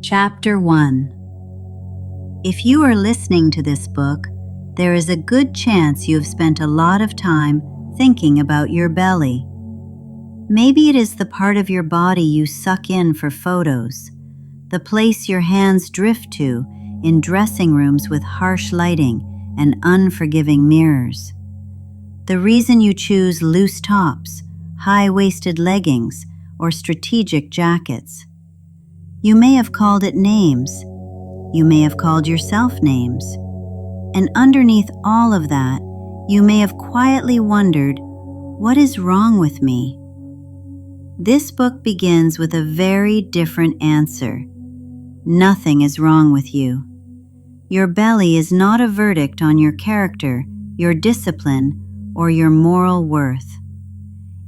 Chapter 1. If you are listening to this book, there is a good chance you have spent a lot of time thinking about your belly. Maybe it is the part of your body you suck in for photos, the place your hands drift to in dressing rooms with harsh lighting and unforgiving mirrors. The reason you choose loose tops, high-waisted leggings, or strategic jackets. You may have called it names. You may have called yourself names. And underneath all of that, you may have quietly wondered, what is wrong with me? This book begins with a very different answer. Nothing is wrong with you. Your belly is not a verdict on your character, your discipline, or your moral worth.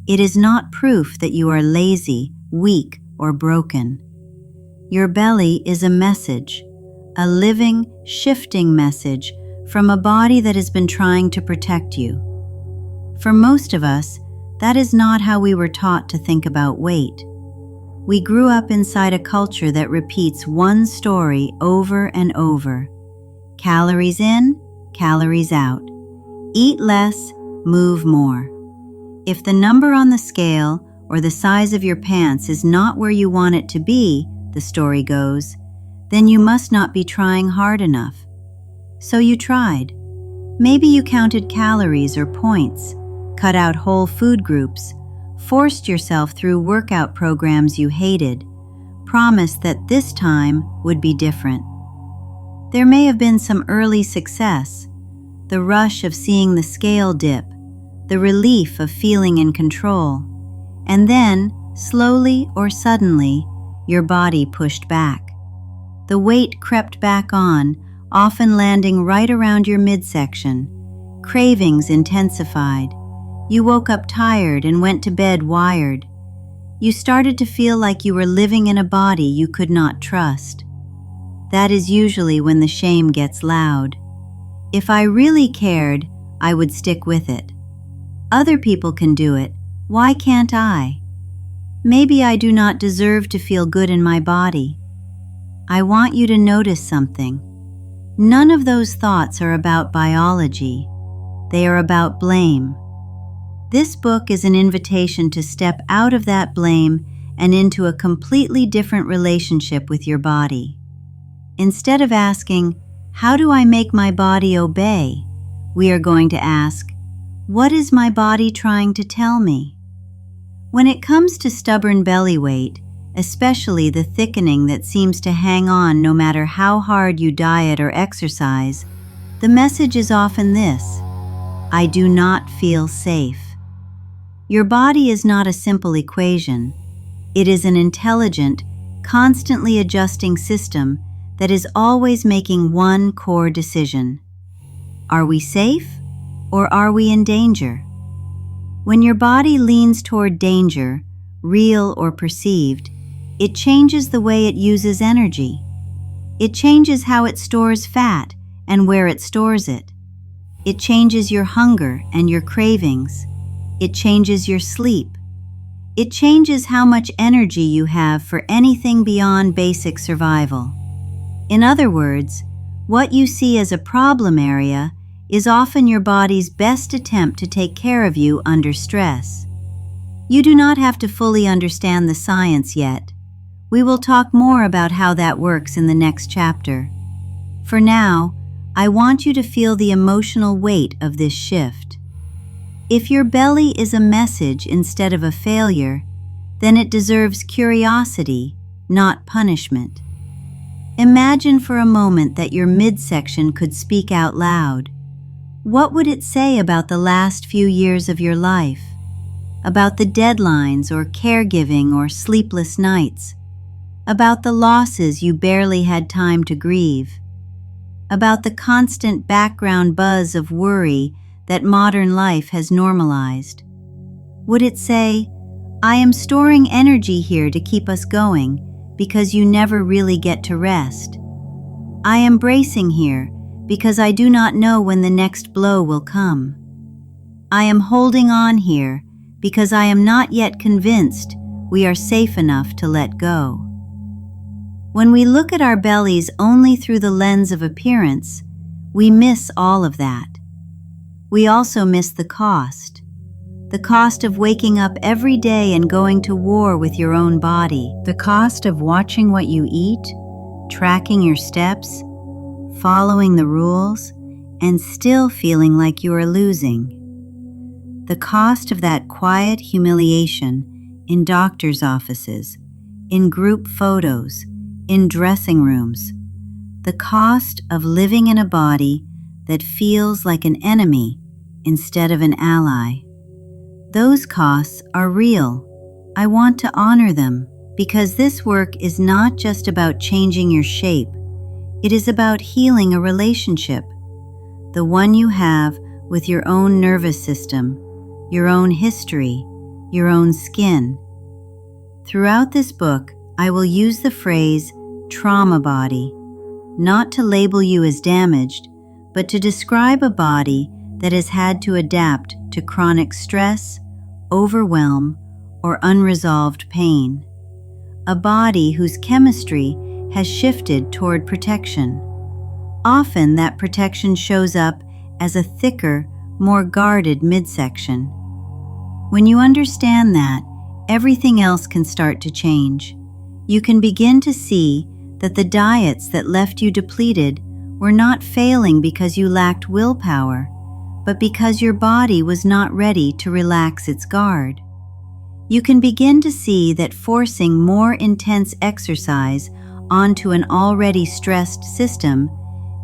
It is not proof that you are lazy, weak, or broken. Your belly is a message, a living, shifting message from a body that has been trying to protect you. For most of us, that is not how we were taught to think about weight. We grew up inside a culture that repeats one story over and over. Calories in, calories out. Eat less, move more. If the number on the scale or the size of your pants is not where you want it to be, the story goes, then you must not be trying hard enough. So you tried. Maybe you counted calories or points, cut out whole food groups, forced yourself through workout programs you hated, promised that this time would be different. There may have been some early success, the rush of seeing the scale dip, the relief of feeling in control, and then, slowly or suddenly, your body pushed back. The weight crept back on, often landing right around your midsection. Cravings intensified. You woke up tired and went to bed wired. You started to feel like you were living in a body you could not trust. That is usually when the shame gets loud. If I really cared, I would stick with it. Other people can do it. Why can't I? Maybe I do not deserve to feel good in my body. I want you to notice something. None of those thoughts are about biology. They are about blame. This book is an invitation to step out of that blame and into a completely different relationship with your body. Instead of asking, how do I make my body obey? We are going to ask, what is my body trying to tell me? When it comes to stubborn belly weight, especially the thickening that seems to hang on no matter how hard you diet or exercise, the message is often this: I do not feel safe. Your body is not a simple equation. It is an intelligent, constantly adjusting system that is always making one core decision. Are we safe, or are we in danger? When your body leans toward danger, real or perceived, it changes the way it uses energy. It changes how it stores fat and where it stores it. It changes your hunger and your cravings. It changes your sleep. It changes how much energy you have for anything beyond basic survival. In other words, what you see as a problem area is often your body's best attempt to take care of you under stress. You do not have to fully understand the science yet. We will talk more about how that works in the next chapter. For now, I want you to feel the emotional weight of this shift. If your belly is a message instead of a failure, then it deserves curiosity, not punishment. Imagine for a moment that your midsection could speak out loud. What would it say about the last few years of your life? About the deadlines or caregiving or sleepless nights? About the losses you barely had time to grieve? About the constant background buzz of worry that modern life has normalized? Would it say, I am storing energy here to keep us going because you never really get to rest. I am bracing here because I do not know when the next blow will come. I am holding on here because I am not yet convinced we are safe enough to let go. When we look at our bellies only through the lens of appearance, we miss all of that. We also miss the cost of waking up every day and going to war with your own body, the cost of watching what you eat, tracking your steps, following the rules, and still feeling like you are losing. The cost of that quiet humiliation in doctors' offices, in group photos, in dressing rooms. The cost of living in a body that feels like an enemy instead of an ally. Those costs are real. I want to honor them because this work is not just about changing your shape. It is about healing a relationship, the one you have with your own nervous system, your own history, your own skin. Throughout this book, I will use the phrase trauma body, not to label you as damaged, but to describe a body that has had to adapt to chronic stress, overwhelm, or unresolved pain. A body whose chemistry has shifted toward protection. Often that protection shows up as a thicker, more guarded midsection. When you understand that, everything else can start to change. You can begin to see that the diets that left you depleted were not failing because you lacked willpower, but because your body was not ready to relax its guard. You can begin to see that forcing more intense exercise onto an already stressed system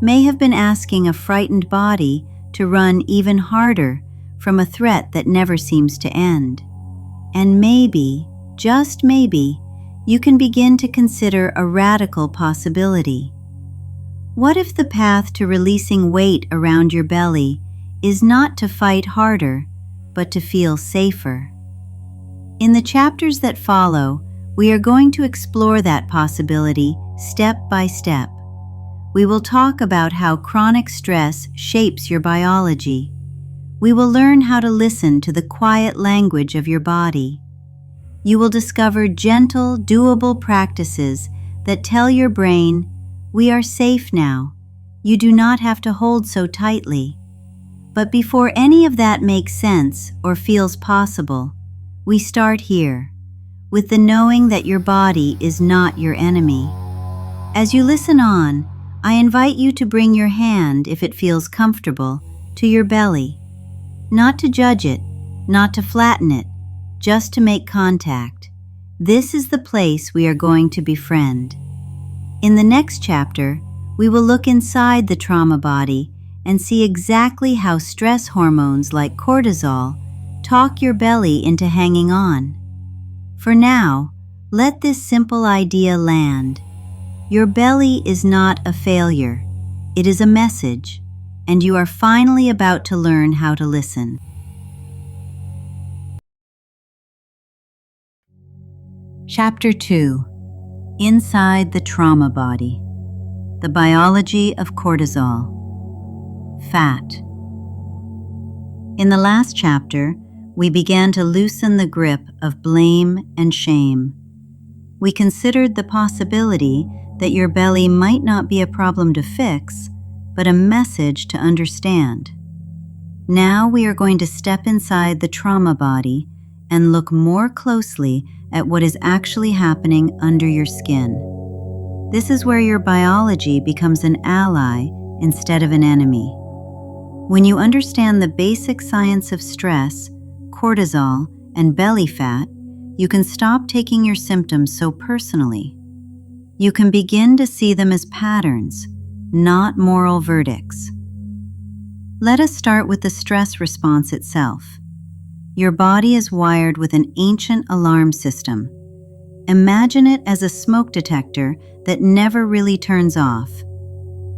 may have been asking a frightened body to run even harder from a threat that never seems to end. And maybe, just maybe, you can begin to consider a radical possibility. What if the path to releasing weight around your belly is not to fight harder, but to feel safer? In the chapters that follow, we are going to explore that possibility step by step. We will talk about how chronic stress shapes your biology. We will learn how to listen to the quiet language of your body. You will discover gentle, doable practices that tell your brain, "We are safe now. You do not have to hold so tightly." But before any of that makes sense or feels possible, we start here, with the knowing that your body is not your enemy. As you listen on, I invite you to bring your hand, if it feels comfortable, to your belly. Not to judge it, not to flatten it, just to make contact. This is the place we are going to befriend. In the next chapter, we will look inside the trauma body and see exactly how stress hormones like cortisol talk your belly into hanging on. For now, let this simple idea land. Your belly is not a failure. It is a message, and you are finally about to learn how to listen. Chapter 2: Inside the Trauma Body. The Biology of Cortisol. Fat. In the last chapter, we began to loosen the grip of blame and shame. We considered the possibility that your belly might not be a problem to fix, but a message to understand. Now we are going to step inside the trauma body and look more closely at what is actually happening under your skin. This is where your biology becomes an ally instead of an enemy. When you understand the basic science of stress, cortisol, and belly fat, you can stop taking your symptoms so personally. You can begin to see them as patterns, not moral verdicts. Let us start with the stress response itself. Your body is wired with an ancient alarm system. Imagine it as a smoke detector that never really turns off.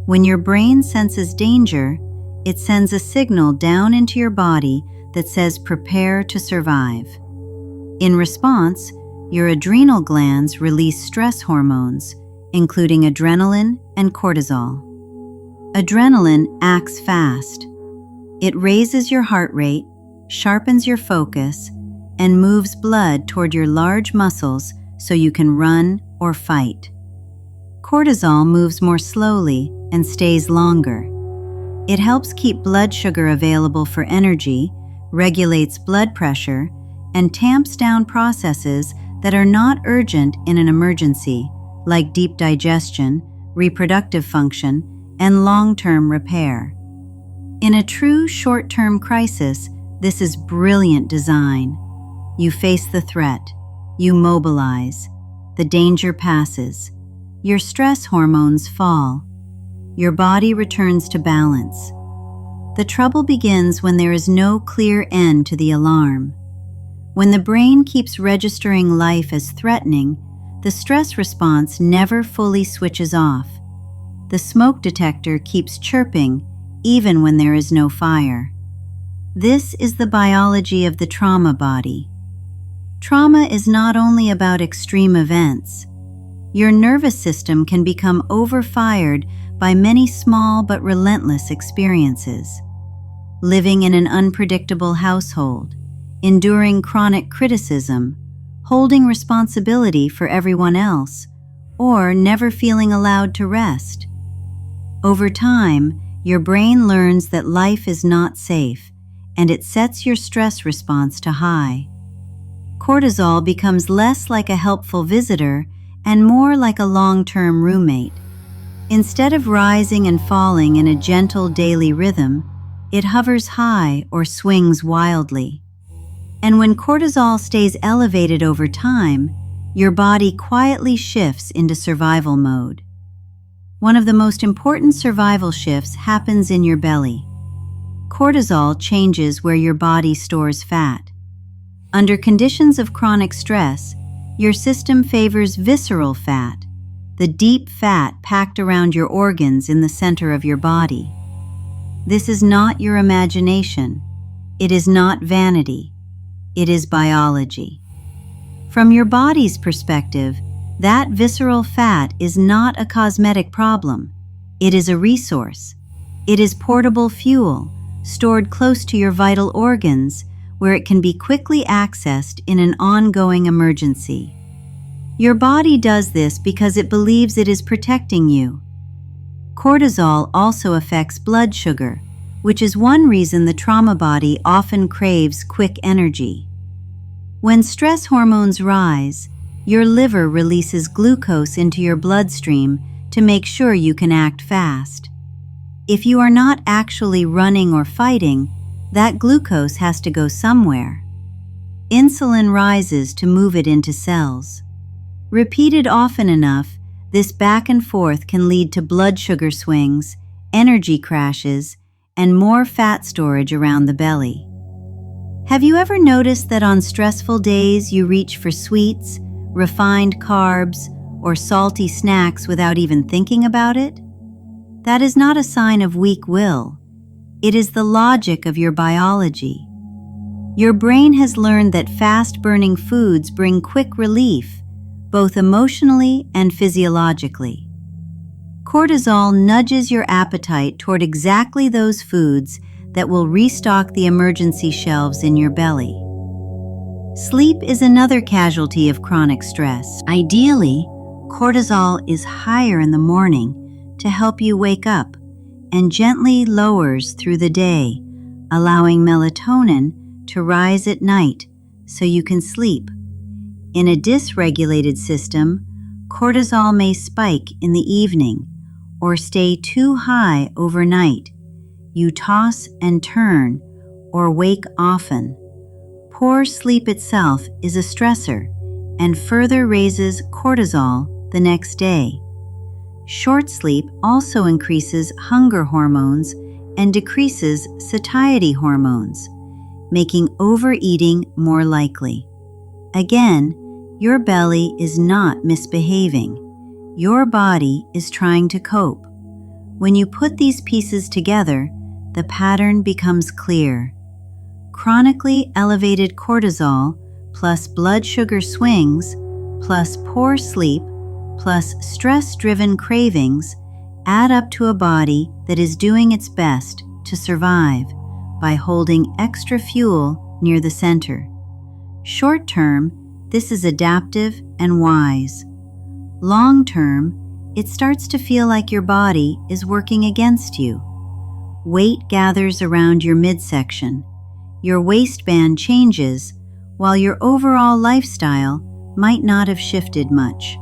When your brain senses danger, it sends a signal down into your body that says prepare to survive. In response, your adrenal glands release stress hormones, including adrenaline and cortisol. Adrenaline acts fast. It raises your heart rate, sharpens your focus, and moves blood toward your large muscles so you can run or fight. Cortisol moves more slowly and stays longer. It helps keep blood sugar available for energy, regulates blood pressure, and tamps down processes that are not urgent in an emergency, like deep digestion, reproductive function, and long-term repair. In a true short-term crisis, this is brilliant design. You face the threat, you mobilize, the danger passes, your stress hormones fall, your body returns to balance. The trouble begins when there is no clear end to the alarm. When the brain keeps registering life as threatening, the stress response never fully switches off. The smoke detector keeps chirping even when there is no fire. This is the biology of the trauma body. Trauma is not only about extreme events. Your nervous system can become overfired by many small but relentless experiences. Living in an unpredictable household, enduring chronic criticism, holding responsibility for everyone else, or never feeling allowed to rest. Over time, your brain learns that life is not safe, and it sets your stress response to high. Cortisol becomes less like a helpful visitor and more like a long-term roommate. Instead of rising and falling in a gentle daily rhythm, it hovers high or swings wildly. And when cortisol stays elevated over time, your body quietly shifts into survival mode. One of the most important survival shifts happens in your belly. Cortisol changes where your body stores fat. Under conditions of chronic stress, your system favors visceral fat, the deep fat packed around your organs in the center of your body. This is not your imagination. It is not vanity. It is biology. From your body's perspective, that visceral fat is not a cosmetic problem. It is a resource. It is portable fuel, stored close to your vital organs, where it can be quickly accessed in an ongoing emergency. Your body does this because it believes it is protecting you. Cortisol also affects blood sugar, which is one reason the trauma body often craves quick energy. When stress hormones rise, your liver releases glucose into your bloodstream to make sure you can act fast. If you are not actually running or fighting, that glucose has to go somewhere. Insulin rises to move it into cells. Repeated often enough, this back and forth can lead to blood sugar swings, energy crashes, and more fat storage around the belly. Have you ever noticed that on stressful days you reach for sweets, refined carbs, or salty snacks without even thinking about it? That is not a sign of weak will. It is the logic of your biology. Your brain has learned that fast-burning foods bring quick relief, both emotionally and physiologically. Cortisol nudges your appetite toward exactly those foods that will restock the emergency shelves in your belly. Sleep is another casualty of chronic stress. Ideally, cortisol is higher in the morning to help you wake up and gently lowers through the day, allowing melatonin to rise at night so you can sleep. In a dysregulated system, cortisol may spike in the evening or stay too high overnight. You toss and turn or wake often. Poor sleep itself is a stressor and further raises cortisol the next day. Short sleep also increases hunger hormones and decreases satiety hormones, making overeating more likely. Again, your belly is not misbehaving. Your body is trying to cope. When you put these pieces together, the pattern becomes clear. Chronically elevated cortisol plus blood sugar swings plus poor sleep plus stress-driven cravings add up to a body that is doing its best to survive by holding extra fuel near the center. Short term, this is adaptive and wise. Long term, it starts to feel like your body is working against you. Weight gathers around your midsection. Your waistband changes, while your overall lifestyle might not have shifted much.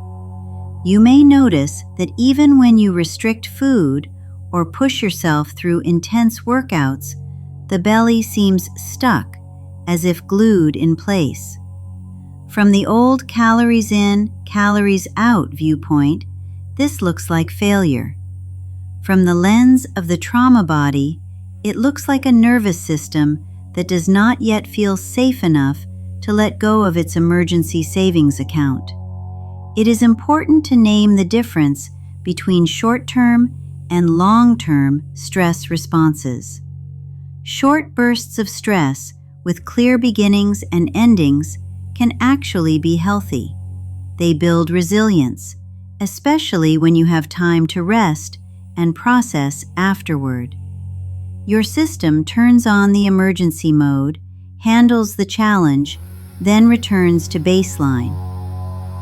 You may notice that even when you restrict food or push yourself through intense workouts, the belly seems stuck, as if glued in place. From the old calories in, calories out viewpoint, this looks like failure. From the lens of the trauma body, it looks like a nervous system that does not yet feel safe enough to let go of its emergency savings account. It is important to name the difference between short-term and long-term stress responses. Short bursts of stress with clear beginnings and endings can actually be healthy. They build resilience, especially when you have time to rest and process afterward. Your system turns on the emergency mode, handles the challenge, then returns to baseline.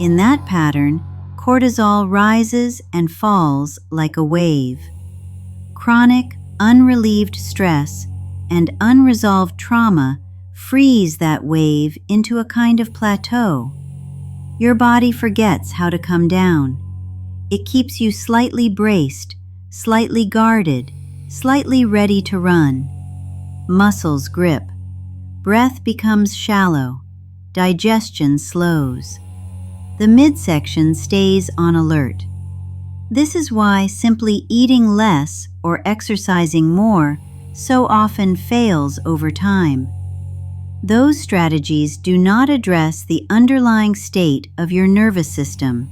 In that pattern, cortisol rises and falls like a wave. Chronic, unrelieved stress and unresolved trauma freeze that wave into a kind of plateau. Your body forgets how to come down. It keeps you slightly braced, slightly guarded, slightly ready to run. Muscles grip. Breath becomes shallow. Digestion slows. The midsection stays on alert. This is why simply eating less or exercising more so often fails over time. Those strategies do not address the underlying state of your nervous system.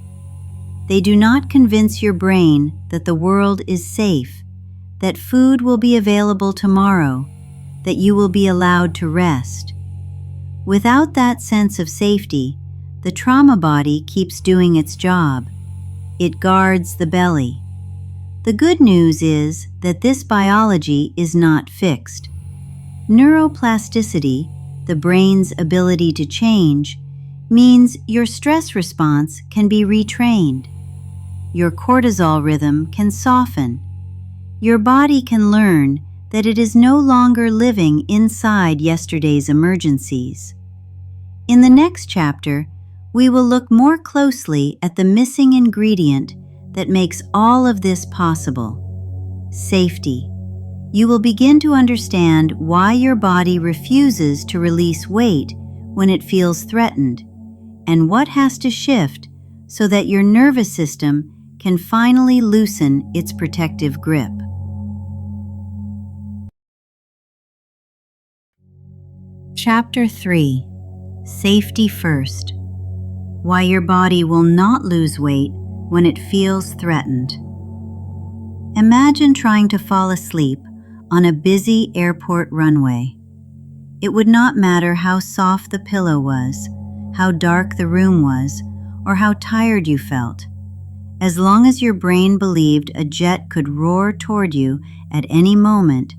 They do not convince your brain that the world is safe, that food will be available tomorrow, that you will be allowed to rest. Without that sense of safety, the trauma body keeps doing its job. It guards the belly. The good news is that this biology is not fixed. Neuroplasticity, the brain's ability to change, means your stress response can be retrained. Your cortisol rhythm can soften. Your body can learn that it is no longer living inside yesterday's emergencies. In the next chapter, we will look more closely at the missing ingredient that makes all of this possible: safety. You will begin to understand why your body refuses to release weight when it feels threatened, and what has to shift so that your nervous system can finally loosen its protective grip. Chapter 3: Safety First. Why your body will not lose weight when it feels threatened. Imagine trying to fall asleep on a busy airport runway. It would not matter how soft the pillow was, how dark the room was, or how tired you felt. As long as your brain believed a jet could roar toward you at any moment,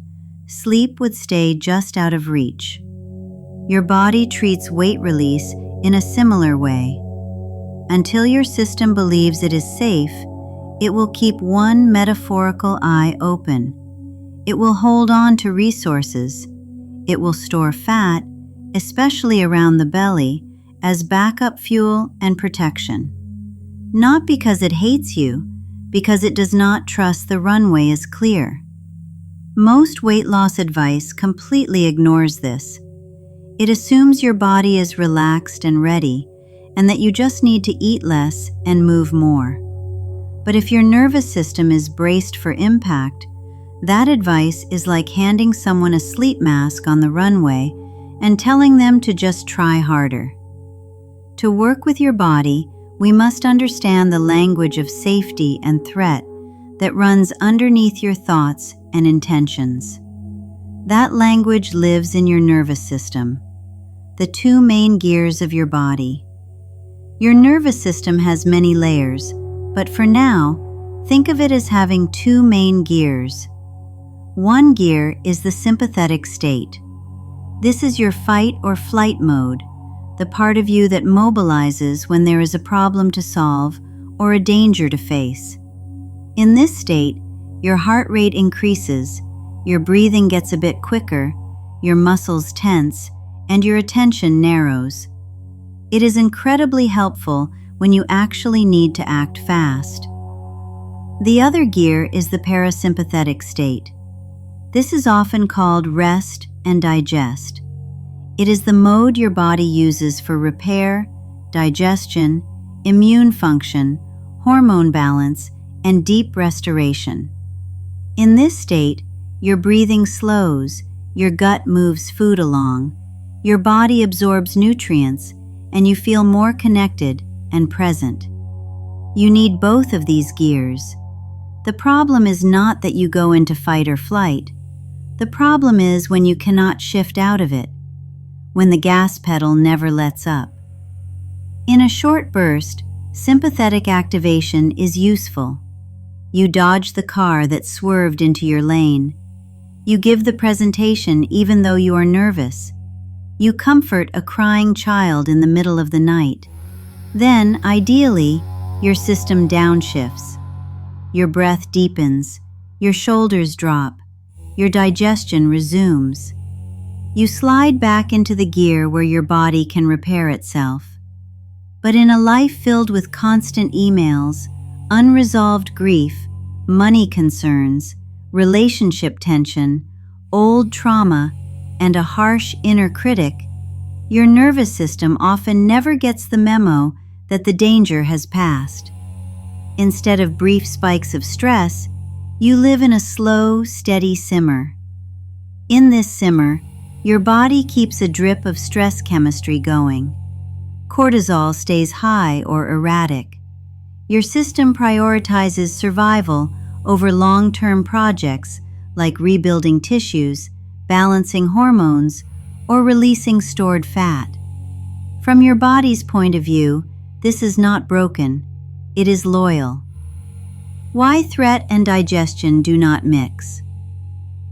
sleep would stay just out of reach. Your body treats weight release in a similar way. Until your system believes it is safe, it will keep one metaphorical eye open. It will hold on to resources. It will store fat, especially around the belly, as backup fuel and protection. Not because it hates you, because it does not trust the runway is clear. Most weight loss advice completely ignores this. It assumes your body is relaxed and ready, and that you just need to eat less and move more. But if your nervous system is braced for impact, that advice is like handing someone a sleep mask on the runway and telling them to just try harder. To work with your body, we must understand the language of safety and threat that runs underneath your thoughts and intentions. That language lives in your nervous system, the two main gears of your body. Your nervous system has many layers, but for now, think of it as having two main gears. One gear is the sympathetic state. This is your fight or flight mode, the part of you that mobilizes when there is a problem to solve or a danger to face. In this state, your heart rate increases, your breathing gets a bit quicker, your muscles tense, and your attention narrows. It is incredibly helpful when you actually need to act fast. The other gear is the parasympathetic state. This is often called rest and digest. It is the mode your body uses for repair, digestion, immune function, hormone balance, and deep restoration. In this state, your breathing slows, your gut moves food along, your body absorbs nutrients, and you feel more connected and present. You need both of these gears. The problem is not that you go into fight or flight. The problem is when you cannot shift out of it, when the gas pedal never lets up. In a short burst, sympathetic activation is useful. You dodge the car that swerved into your lane. You give the presentation even though you are nervous. You comfort a crying child in the middle of the night. Then, ideally, your system downshifts. Your breath deepens, your shoulders drop, your digestion resumes. You slide back into the gear where your body can repair itself. But in a life filled with constant emails, unresolved grief, money concerns, relationship tension, old trauma, and a harsh inner critic, your nervous system often never gets the memo that the danger has passed. Instead of brief spikes of stress, you live in a slow, steady simmer. In this simmer, your body keeps a drip of stress chemistry going. Cortisol stays high or erratic. Your system prioritizes survival over long-term projects like rebuilding tissues, balancing hormones, or releasing stored fat. From your body's point of view, this is not broken, it is loyal. Why threat and digestion do not mix?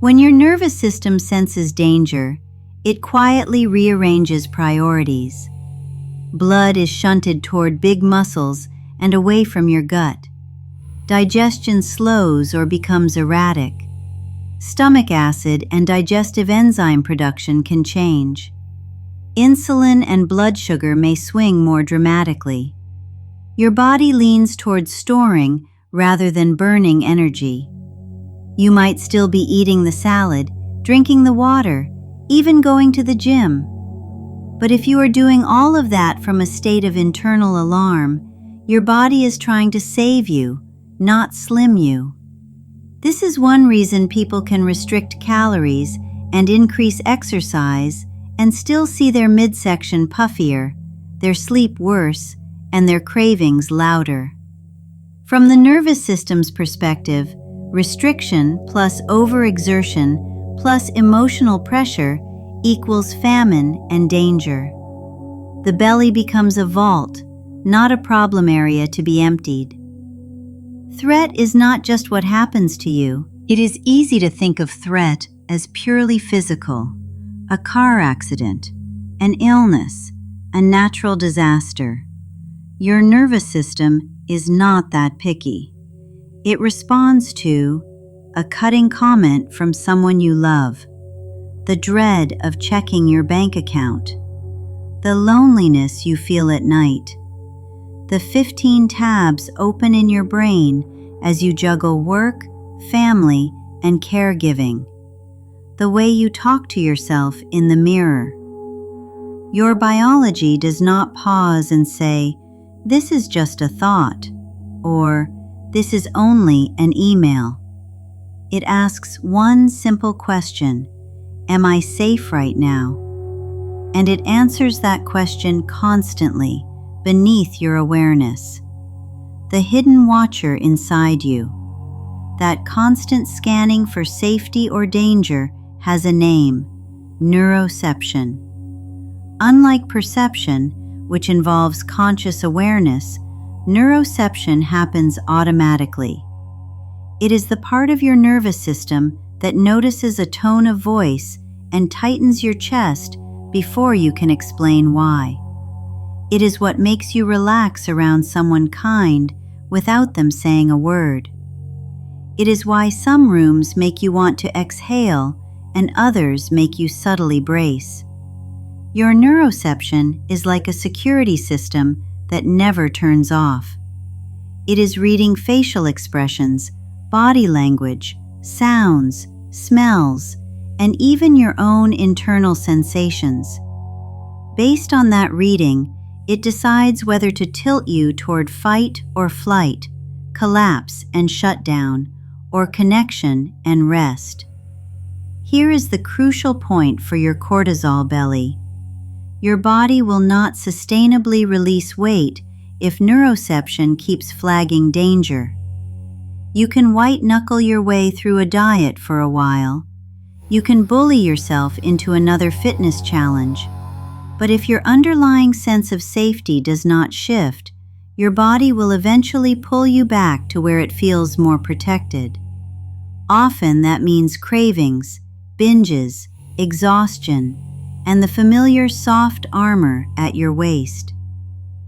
When your nervous system senses danger, it quietly rearranges priorities. Blood is shunted toward big muscles and away from your gut. Digestion slows or becomes erratic. Stomach acid and digestive enzyme production can change. Insulin and blood sugar may swing more dramatically. Your body leans towards storing rather than burning energy. You might still be eating the salad, drinking the water, even going to the gym. But if you are doing all of that from a state of internal alarm, your body is trying to save you, not slim you. This is one reason people can restrict calories and increase exercise and still see their midsection puffier, their sleep worse, and their cravings louder. From the nervous system's perspective, restriction plus overexertion plus emotional pressure equals famine and danger. The belly becomes a vault, not a problem area to be emptied. Threat is not just what happens to you. It is easy to think of threat as purely physical, a car accident, an illness, a natural disaster. Your nervous system is not that picky. It responds to a cutting comment from someone you love, the dread of checking your bank account, the loneliness you feel at night, the 15 tabs open in your brain as you juggle work, family, and caregiving, the way you talk to yourself in the mirror. Your biology does not pause and say, "This is just a thought," or "This is only an email." It asks one simple question: am I safe right now? And it answers that question constantly, beneath your awareness. The hidden watcher inside you. That constant scanning for safety or danger has a name: neuroception. Unlike perception, which involves conscious awareness, neuroception happens automatically. It is the part of your nervous system that notices a tone of voice and tightens your chest before you can explain why. It is what makes you relax around someone kind without them saying a word. It is why some rooms make you want to exhale and others make you subtly brace. Your neuroception is like a security system that never turns off. It is reading facial expressions, body language, sounds, smells, and even your own internal sensations. Based on that reading, it decides whether to tilt you toward fight or flight, collapse and shut down, or connection and rest. Here is the crucial point for your cortisol belly. Your body will not sustainably release weight if neuroception keeps flagging danger. You can white-knuckle your way through a diet for a while. You can bully yourself into another fitness challenge. But if your underlying sense of safety does not shift, your body will eventually pull you back to where it feels more protected. Often that means cravings, binges, exhaustion, and the familiar soft armor at your waist.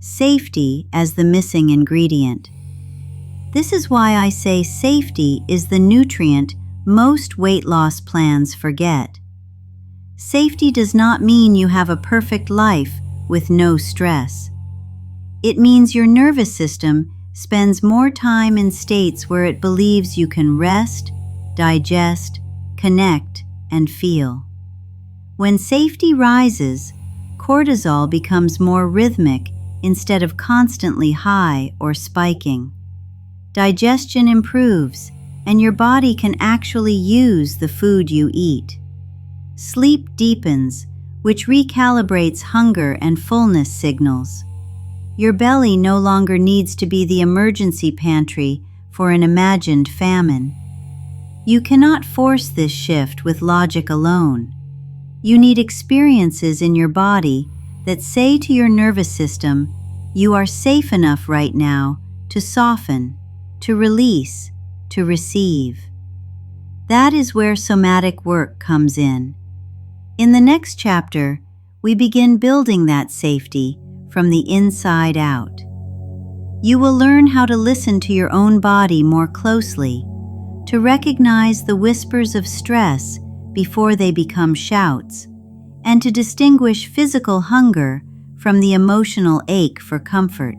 Safety as the missing ingredient. This is why I say safety is the nutrient most weight loss plans forget. Safety does not mean you have a perfect life with no stress. It means your nervous system spends more time in states where it believes you can rest, digest, connect, and feel. When safety rises, cortisol becomes more rhythmic instead of constantly high or spiking. Digestion improves, and your body can actually use the food you eat. Sleep deepens, which recalibrates hunger and fullness signals. Your belly no longer needs to be the emergency pantry for an imagined famine. You cannot force this shift with logic alone. You need experiences in your body that say to your nervous system, you are safe enough right now to soften, to release, to receive. That is where somatic work comes in. In the next chapter, we begin building that safety from the inside out. You will learn how to listen to your own body more closely, to recognize the whispers of stress before they become shouts, and to distinguish physical hunger from the emotional ache for comfort.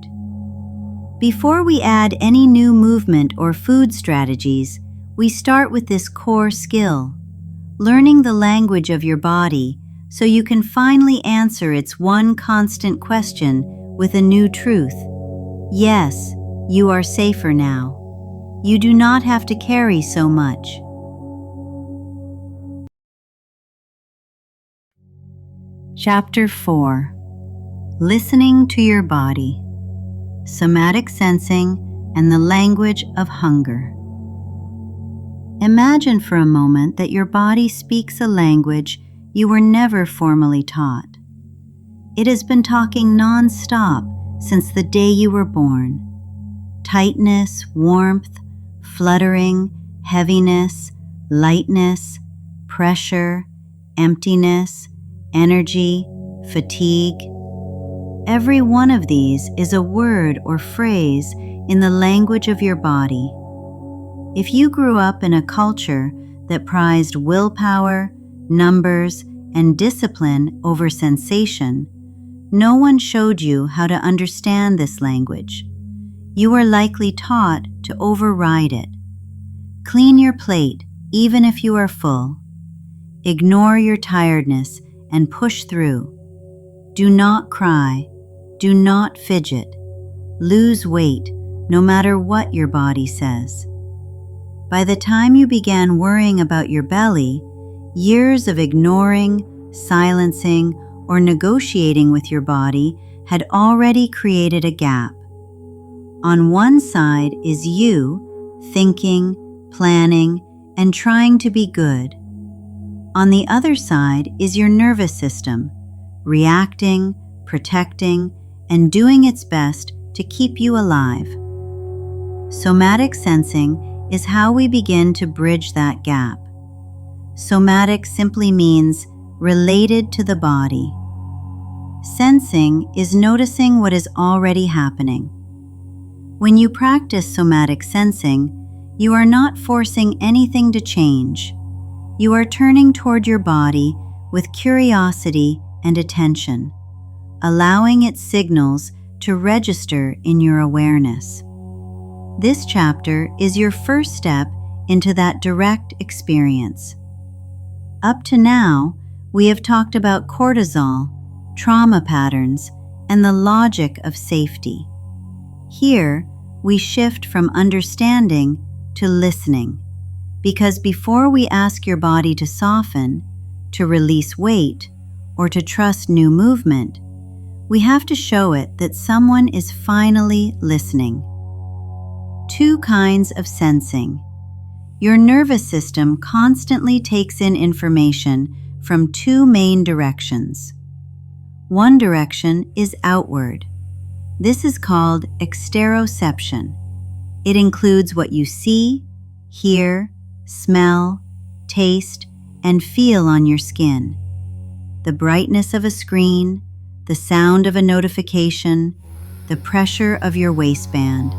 Before we add any new movement or food strategies, we start with this core skill, learning the language of your body so you can finally answer its one constant question with a new truth. Yes, you are safer now. You do not have to carry so much. Chapter 4. Listening to your body. Somatic sensing and the language of hunger. Imagine for a moment that your body speaks a language you were never formally taught. It has been talking non-stop since the day you were born. Tightness, warmth, fluttering, heaviness, lightness, pressure, emptiness, energy, fatigue. Every one of these is a word or phrase in the language of your body. If you grew up in a culture that prized willpower, numbers, and discipline over sensation, no one showed you how to understand this language. You were likely taught to override it. Clean your plate, even if you are full. Ignore your tiredness and push through. Do not cry. Do not fidget. Lose weight, no matter what your body says. By the time you began worrying about your belly, years of ignoring, silencing, or negotiating with your body had already created a gap. On one side is you, thinking, planning, and trying to be good. On the other side is your nervous system, reacting, protecting, and doing its best to keep you alive. Somatic sensing is how we begin to bridge that gap. Somatic simply means related to the body. Sensing is noticing what is already happening. When you practice somatic sensing, You are not forcing anything to change. You are turning toward your body with curiosity and attention, allowing its signals to register in your awareness. This chapter is your first step into that direct experience. Up to now, we have talked about cortisol, trauma patterns, and the logic of safety. Here, we shift from understanding to listening, because before we ask your body to soften, to release weight, or to trust new movement, we have to show it that someone is finally listening. Two kinds of sensing. Your nervous system constantly takes in information from two main directions. One direction is outward. This is called exteroception. It includes what you see, hear, smell, taste, and feel on your skin. The brightness of a screen, the sound of a notification, the pressure of your waistband.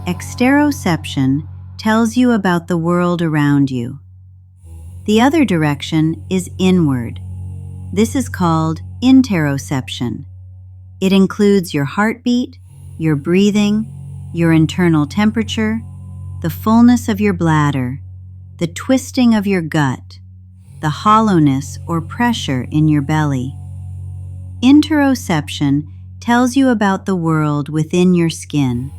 Exteroception tells you about the world around you. The other direction is inward. This is called interoception. It includes your heartbeat, your breathing, your internal temperature, the fullness of your bladder, the twisting of your gut, the hollowness or pressure in your belly. Interoception tells you about the world within your skin.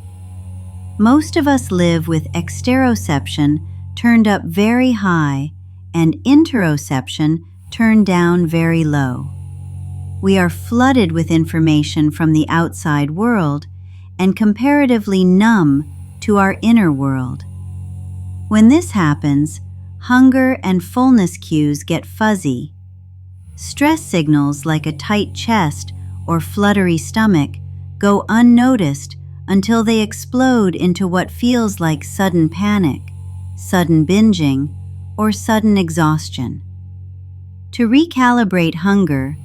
Most of us live with exteroception turned up very high and interoception turned down very low. We are flooded with information from the outside world and comparatively numb to our inner world. When this happens, hunger and fullness cues get fuzzy. Stress signals like a tight chest or fluttery stomach go unnoticed until they explode into what feels like sudden panic, sudden binging, or sudden exhaustion. To recalibrate hunger,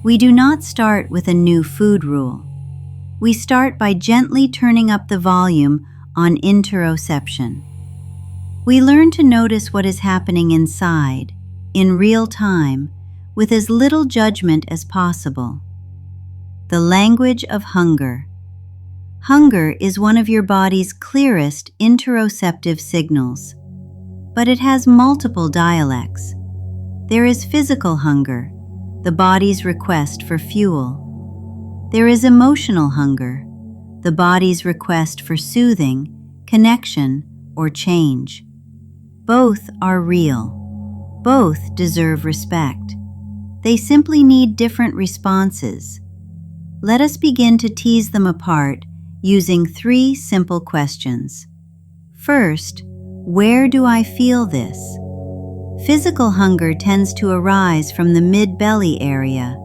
we do not start with a new food rule. We start by gently turning up the volume on interoception. We learn to notice what is happening inside, in real time, with as little judgment as possible. The language of hunger. Hunger is one of your body's clearest interoceptive signals, but it has multiple dialects. There is physical hunger, the body's request for fuel. There is emotional hunger, the body's request for soothing, connection, or change. Both are real. Both deserve respect. They simply need different responses. Let us begin to tease them apart using 3 simple questions. First, where do I feel this? Physical hunger tends to arise from the mid-belly area.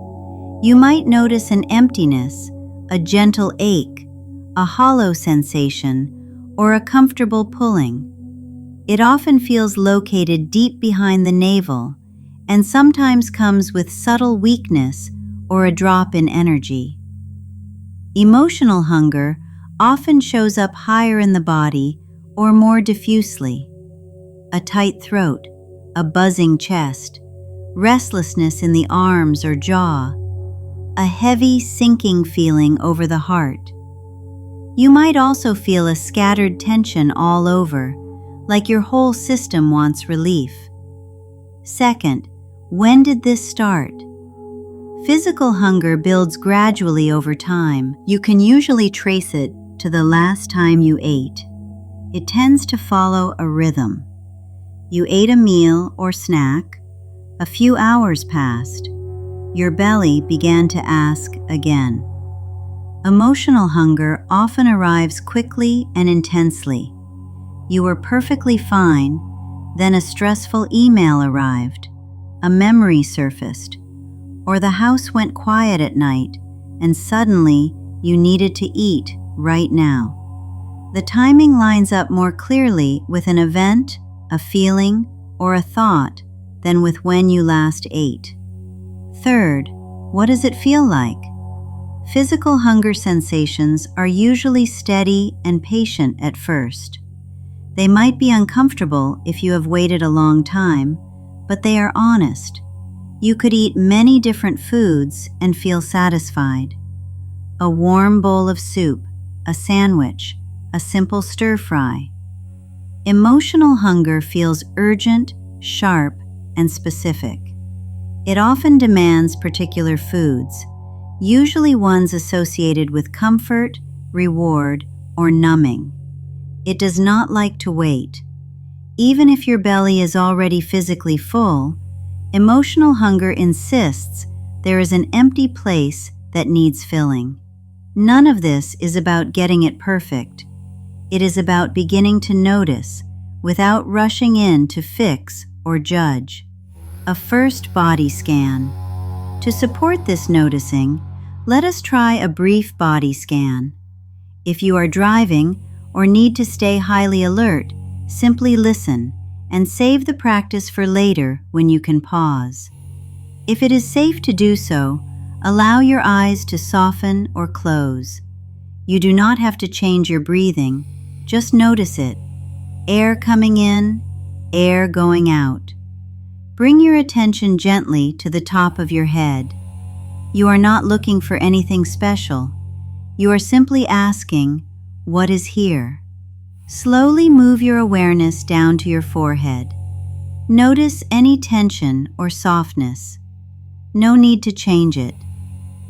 You might notice an emptiness, a gentle ache, a hollow sensation, or a comfortable pulling. It often feels located deep behind the navel and sometimes comes with subtle weakness or a drop in energy. Emotional hunger often shows up higher in the body or more diffusely. A tight throat, a buzzing chest, restlessness in the arms or jaw, a heavy sinking feeling over the heart. You might also feel a scattered tension all over, like your whole system wants relief. Second, when did this start? Physical hunger builds gradually over time. You can usually trace it to the last time you ate. It tends to follow a rhythm. You ate a meal or snack. A few hours passed. Your belly began to ask again. Emotional hunger often arrives quickly and intensely. You were perfectly fine, then a stressful email arrived, a memory surfaced, or the house went quiet at night and suddenly you needed to eat right now. The timing lines up more clearly with an event, a feeling, or a thought than with when you last ate. Third, what does it feel like? Physical hunger sensations are usually steady and patient at first. They might be uncomfortable if you have waited a long time, but they are honest. You could eat many different foods and feel satisfied. A warm bowl of soup, a sandwich, a simple stir-fry. Emotional hunger feels urgent, sharp, and specific. It often demands particular foods, usually ones associated with comfort, reward, or numbing. It does not like to wait. Even if your belly is already physically full, emotional hunger insists there is an empty place that needs filling. None of this is about getting it perfect. It is about beginning to notice without rushing in to fix or judge. A first body scan. To support this noticing, let us try a brief body scan. If you are driving or need to stay highly alert, simply listen and save the practice for later when you can pause. If it is safe to do so, allow your eyes to soften or close. You do not have to change your breathing, just notice it. Air coming in, air going out. Bring your attention gently to the top of your head. You are not looking for anything special. You are simply asking, what is here? Slowly move your awareness down to your forehead. Notice any tension or softness. No need to change it.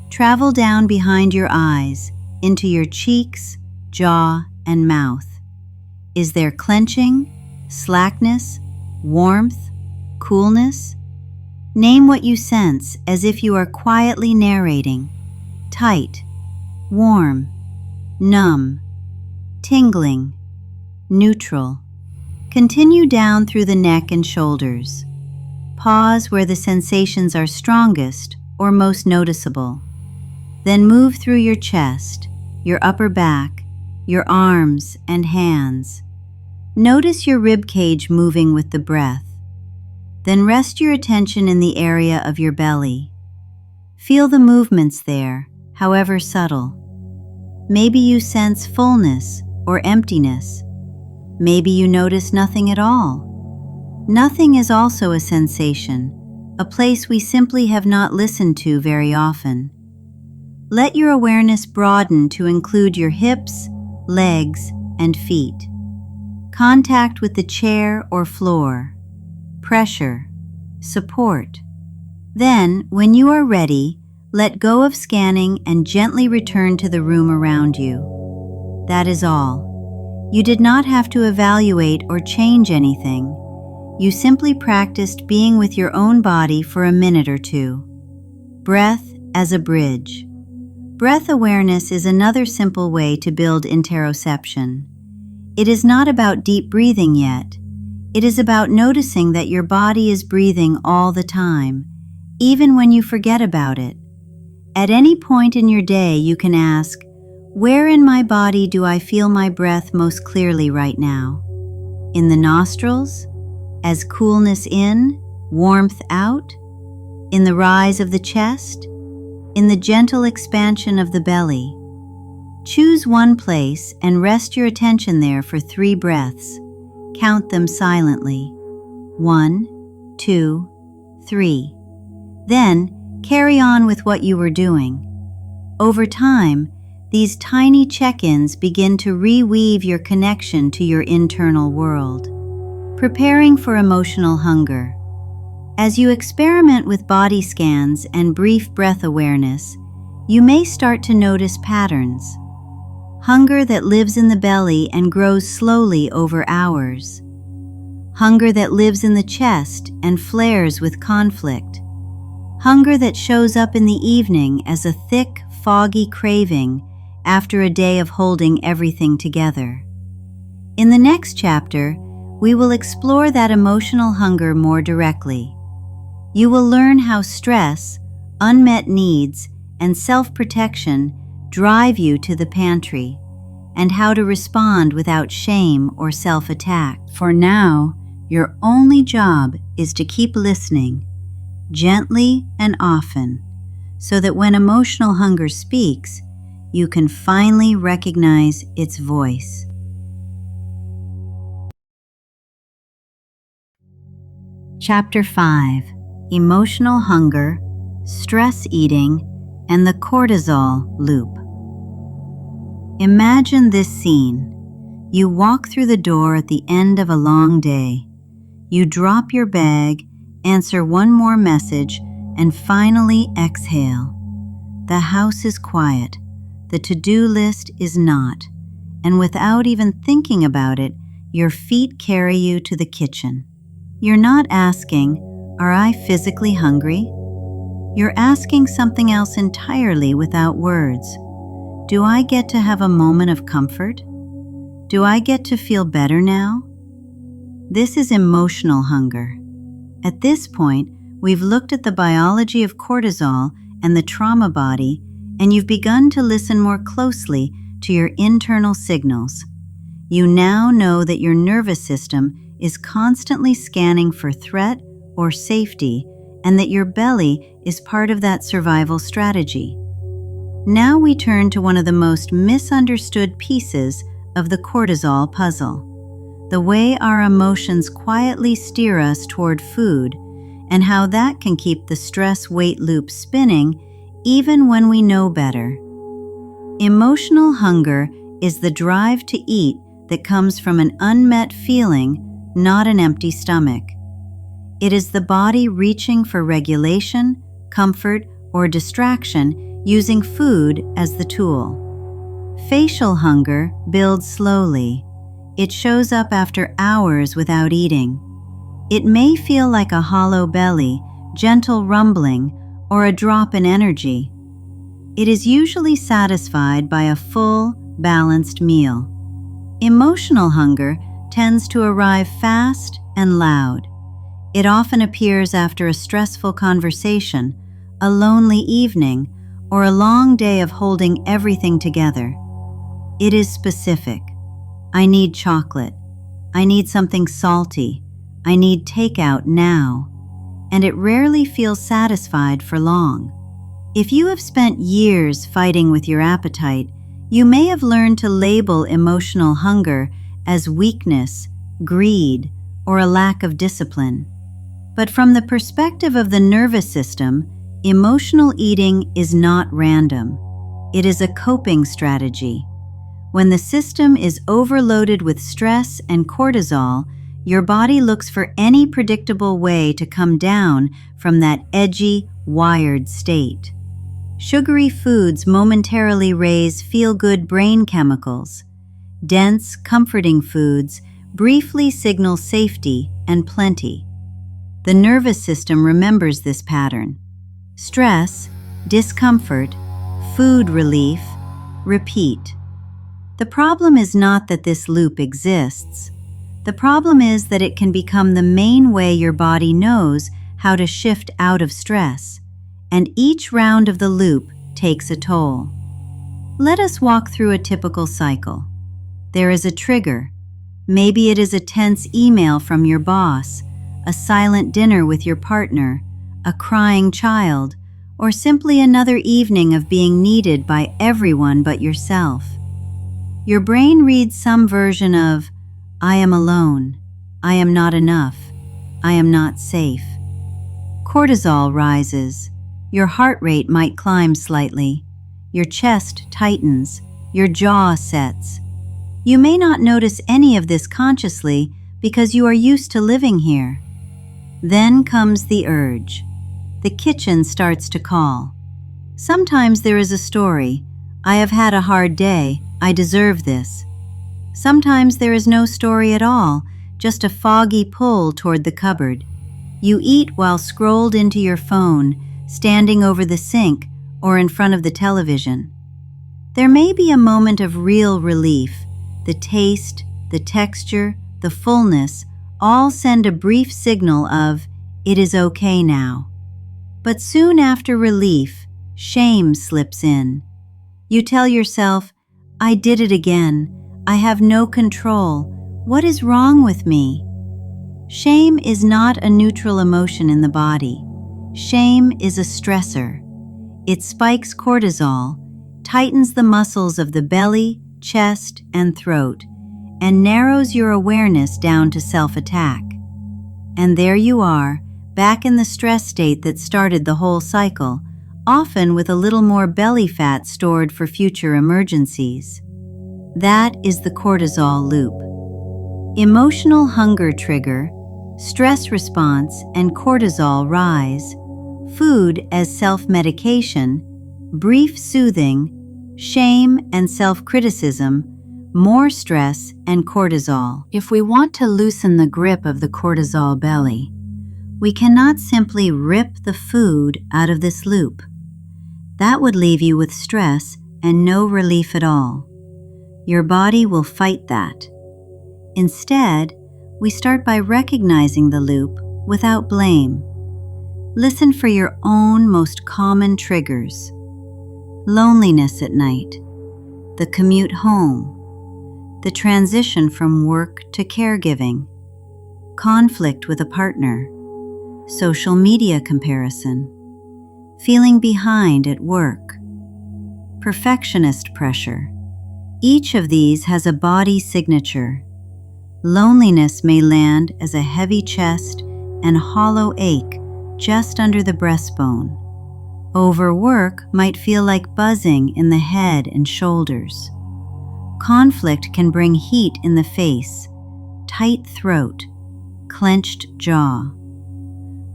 Travel down behind your eyes, into your cheeks, jaw, and mouth. Is there clenching, slackness, warmth, coolness? Name what you sense as if you are quietly narrating. Tight, warm, numb, tingling, neutral. Continue down through the neck and shoulders. Pause where the sensations are strongest or most noticeable. Then move through your chest, your upper back, your arms and hands. Notice your rib cage moving with the breath. Then rest your attention in the area of your belly. Feel the movements there, however subtle. Maybe you sense fullness or emptiness. Maybe you notice nothing at all. Nothing is also a sensation, a place we simply have not listened to very often. Let your awareness broaden to include your hips, legs, and feet. Contact with the chair or floor. Pressure. Support. Then, when you are ready, let go of scanning and gently return to the room around you. That is all. You did not have to evaluate or change anything. You simply practiced being with your own body for a minute or two. Breath as a bridge. Breath awareness is another simple way to build interoception. It is not about deep breathing yet. It is about noticing that your body is breathing all the time, even when you forget about it. At any point in your day, you can ask, where in my body do I feel my breath most clearly right now? In the nostrils? As coolness in, warmth out? In the rise of the chest? In the gentle expansion of the belly? Choose one place and rest your attention there for 3 breaths. Count them silently. 1, 2, 3. Then, carry on with what you were doing. Over time, these tiny check-ins begin to reweave your connection to your internal world. Preparing for emotional hunger. As you experiment with body scans and brief breath awareness, you may start to notice patterns. Hunger that lives in the belly and grows slowly over hours. Hunger that lives in the chest and flares with conflict. Hunger that shows up in the evening as a thick, foggy craving after a day of holding everything together. In the next chapter, we will explore that emotional hunger more directly. You will learn how stress, unmet needs, and self-protection drive you to the pantry, and how to respond without shame or self-attack. For now, your only job is to keep listening, gently and often, so that when emotional hunger speaks, you can finally recognize its voice. Chapter 5: Emotional Hunger, Stress Eating, and the Cortisol Loop. Imagine this scene. You walk through the door at the end of a long day. You drop your bag, answer one more message, and finally exhale. The house is quiet. The to-do list is not. And without even thinking about it, your feet carry you to the kitchen. You're not asking, "Are I physically hungry?" You're asking something else entirely without words. Do I get to have a moment of comfort? Do I get to feel better now? This is emotional hunger. At this point, we've looked at the biology of cortisol and the trauma body, and you've begun to listen more closely to your internal signals. You now know that your nervous system is constantly scanning for threat or safety, and that your belly is part of that survival strategy. Now we turn to one of the most misunderstood pieces of the cortisol puzzle: the way our emotions quietly steer us toward food, and how that can keep the stress-weight loop spinning even when we know better. Emotional hunger is the drive to eat that comes from an unmet feeling, not an empty stomach. It is the body reaching for regulation, comfort, or distraction, using food as the tool. Facial hunger builds slowly. It shows up after hours without eating. It may feel like a hollow belly, gentle rumbling, or a drop in energy. It is usually satisfied by a full, balanced meal. Emotional hunger tends to arrive fast and loud. It often appears after a stressful conversation, a lonely evening, or a long day of holding everything together. It is specific. I need chocolate. I need something salty. I need takeout now. And it rarely feels satisfied for long. If you have spent years fighting with your appetite, you may have learned to label emotional hunger as weakness, greed, or a lack of discipline. But from the perspective of the nervous system, emotional eating is not random. It is a coping strategy. When the system is overloaded with stress and cortisol, your body looks for any predictable way to come down from that edgy, wired state. Sugary foods momentarily raise feel-good brain chemicals. Dense, comforting foods briefly signal safety and plenty. The nervous system remembers this pattern. Stress, discomfort, food relief, repeat. The problem is not that this loop exists. The problem is that it can become the main way your body knows how to shift out of stress, and each round of the loop takes a toll. Let us walk through a typical cycle. There is a trigger. Maybe it is a tense email from your boss, a silent dinner with your partner, a crying child, or simply another evening of being needed by everyone but yourself. Your brain reads some version of, "I am alone, I am not enough, I am not safe." Cortisol rises. Your heart rate might climb slightly. Your chest tightens. Your jaw sets. You may not notice any of this consciously because you are used to living here. Then comes the urge. The kitchen starts to call. Sometimes there is a story. "I have had a hard day. I deserve this." Sometimes there is no story at all, just a foggy pull toward the cupboard. You eat while scrolled into your phone, standing over the sink or in front of the television. There may be a moment of real relief. The taste, the texture, the fullness all send a brief signal of, "It is okay now." But soon after relief, shame slips in. You tell yourself, "I did it again. I have no control. What is wrong with me?" Shame is not a neutral emotion in the body. Shame is a stressor. It spikes cortisol, tightens the muscles of the belly, chest, and throat, and narrows your awareness down to self-attack. And there you are, back in the stress state that started the whole cycle, often with a little more belly fat stored for future emergencies. That is the cortisol loop. Emotional hunger trigger, stress response, and cortisol rise. Food as self-medication, brief soothing, shame and self-criticism, more stress and cortisol. If we want to loosen the grip of the cortisol belly, we cannot simply rip the food out of this loop. That would leave you with stress and no relief at all. Your body will fight that. Instead, we start by recognizing the loop without blame. Listen for your own most common triggers. Loneliness at night, the commute home, the transition from work to caregiving, conflict with a partner, social media comparison, feeling behind at work, perfectionist pressure. Each of these has a body signature. Loneliness may land as a heavy chest and hollow ache just under the breastbone. Overwork might feel like buzzing in the head and shoulders. Conflict can bring heat in the face, tight throat, clenched jaw.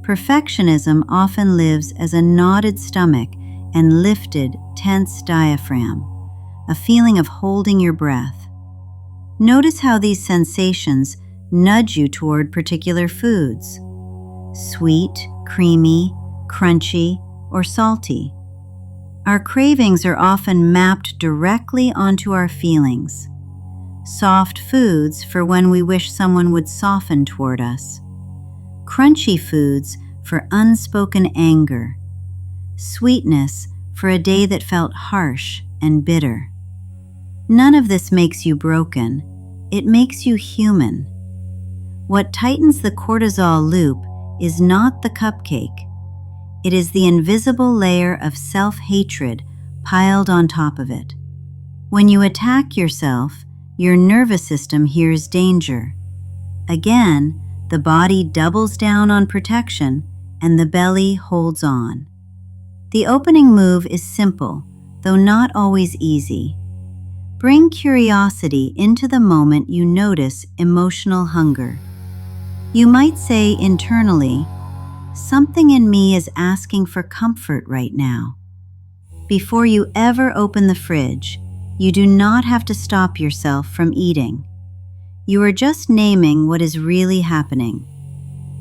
Perfectionism often lives as a knotted stomach and lifted, tense diaphragm, a feeling of holding your breath. Notice how these sensations nudge you toward particular foods: sweet, creamy, crunchy, or salty. Our cravings are often mapped directly onto our feelings. Soft foods for when we wish someone would soften toward us. Crunchy foods for unspoken anger. Sweetness for a day that felt harsh and bitter. None of this makes you broken. It makes you human. What tightens the cortisol loop is not the cupcake. It is the invisible layer of self-hatred piled on top of it. When you attack yourself, your nervous system hears danger. Again, the body doubles down on protection and the belly holds on. The opening move is simple, though not always easy. Bring curiosity into the moment you notice emotional hunger. You might say internally, "Something in me is asking for comfort right now." Before you ever open the fridge, you do not have to stop yourself from eating. You are just naming what is really happening.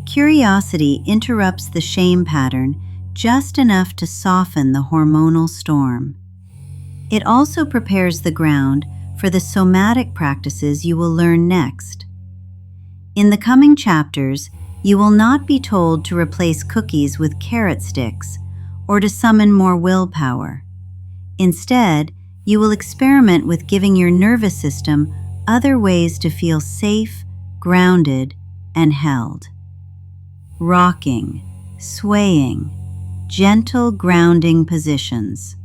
Curiosity interrupts the shame pattern just enough to soften the hormonal storm. It also prepares the ground for the somatic practices you will learn next. In the coming chapters, you will not be told to replace cookies with carrot sticks or to summon more willpower. Instead, you will experiment with giving your nervous system other ways to feel safe, grounded, and held. Rocking, swaying, gentle grounding positions.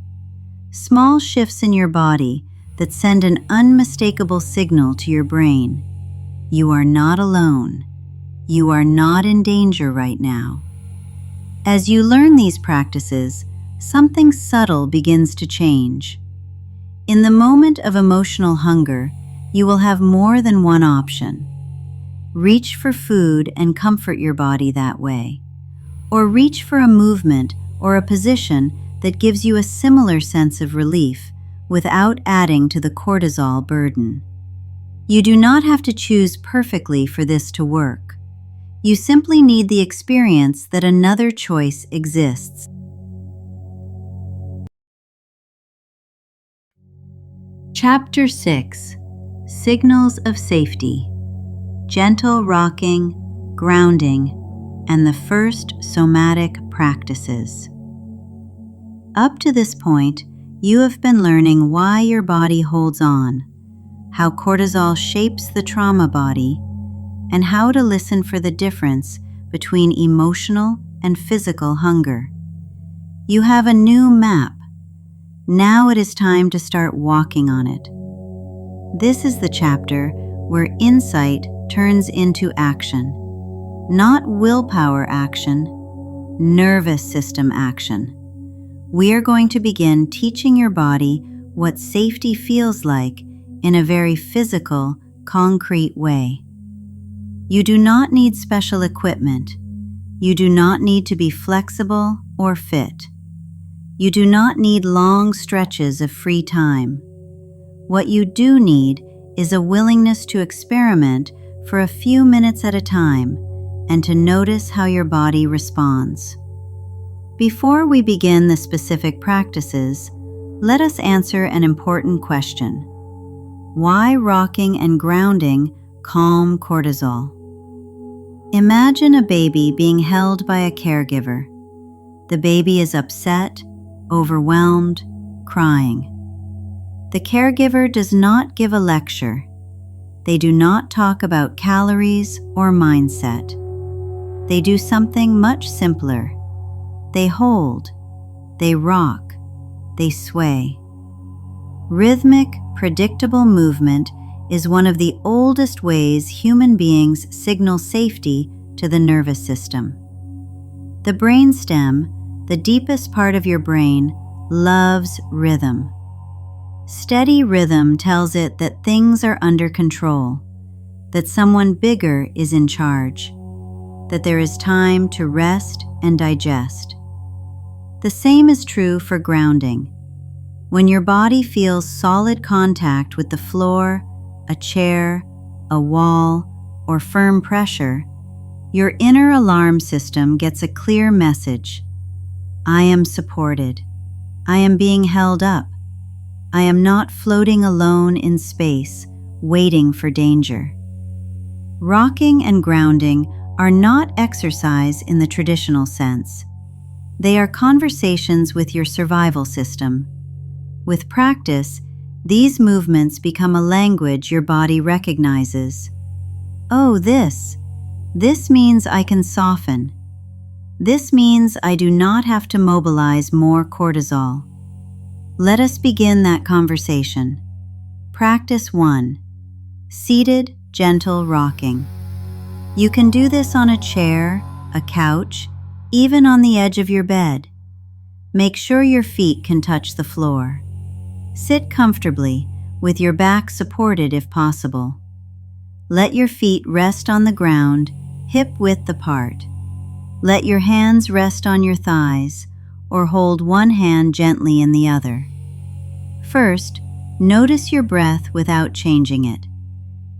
Small shifts in your body that send an unmistakable signal to your brain. You are not alone. You are not in danger right now. As you learn these practices, something subtle begins to change. In the moment of emotional hunger, you will have more than one option. Reach for food and comfort your body that way, or reach for a movement or a position that gives you a similar sense of relief without adding to the cortisol burden. You do not have to choose perfectly for this to work. You simply need the experience that another choice exists. Chapter 6: Signals of Safety. Gentle rocking, grounding, and the first somatic practices. Up to this point, you have been learning why your body holds on, how cortisol shapes the trauma body, and how to listen for the difference between emotional and physical hunger. You have a new map. Now it is time to start walking on it. This is the chapter where insight turns into action. not willpower action, nervous system action. We are going to begin teaching your body what safety feels like in a very physical, concrete way. You do not need special equipment. You do not need to be flexible or fit. You do not need long stretches of free time. What you do need is a willingness to experiment for a few minutes at a time and to notice how your body responds. Before we begin the specific practices, let us answer an important question. Why rocking and grounding calm cortisol? Imagine a baby being held by a caregiver. The baby is upset, overwhelmed, crying. The caregiver does not give a lecture. They do not talk about calories or mindset. They do something much simpler. They hold, they rock, they sway. Rhythmic, predictable movement is one of the oldest ways human beings signal safety to the nervous system. The brainstem, the deepest part of your brain, loves rhythm. Steady rhythm tells it that things are under control, that someone bigger is in charge, that there is time to rest and digest. The same is true for grounding. When your body feels solid contact with the floor, a chair, a wall, or firm pressure, your inner alarm system gets a clear message. I am supported. I am being held up. I am not floating alone in space, waiting for danger. Rocking and grounding are not exercise in the traditional sense. They are conversations with your survival system. With practice, these movements become a language your body recognizes. Oh, this means I can soften. This means I do not have to mobilize more cortisol. Let us begin that conversation. Practice 1. Seated, gentle rocking. You can do this on a chair, a couch, even on the edge of your bed. Make sure your feet can touch the floor. Sit comfortably, with your back supported if possible. Let your feet rest on the ground, hip-width apart. Let your hands rest on your thighs, or hold one hand gently in the other. First, notice your breath without changing it.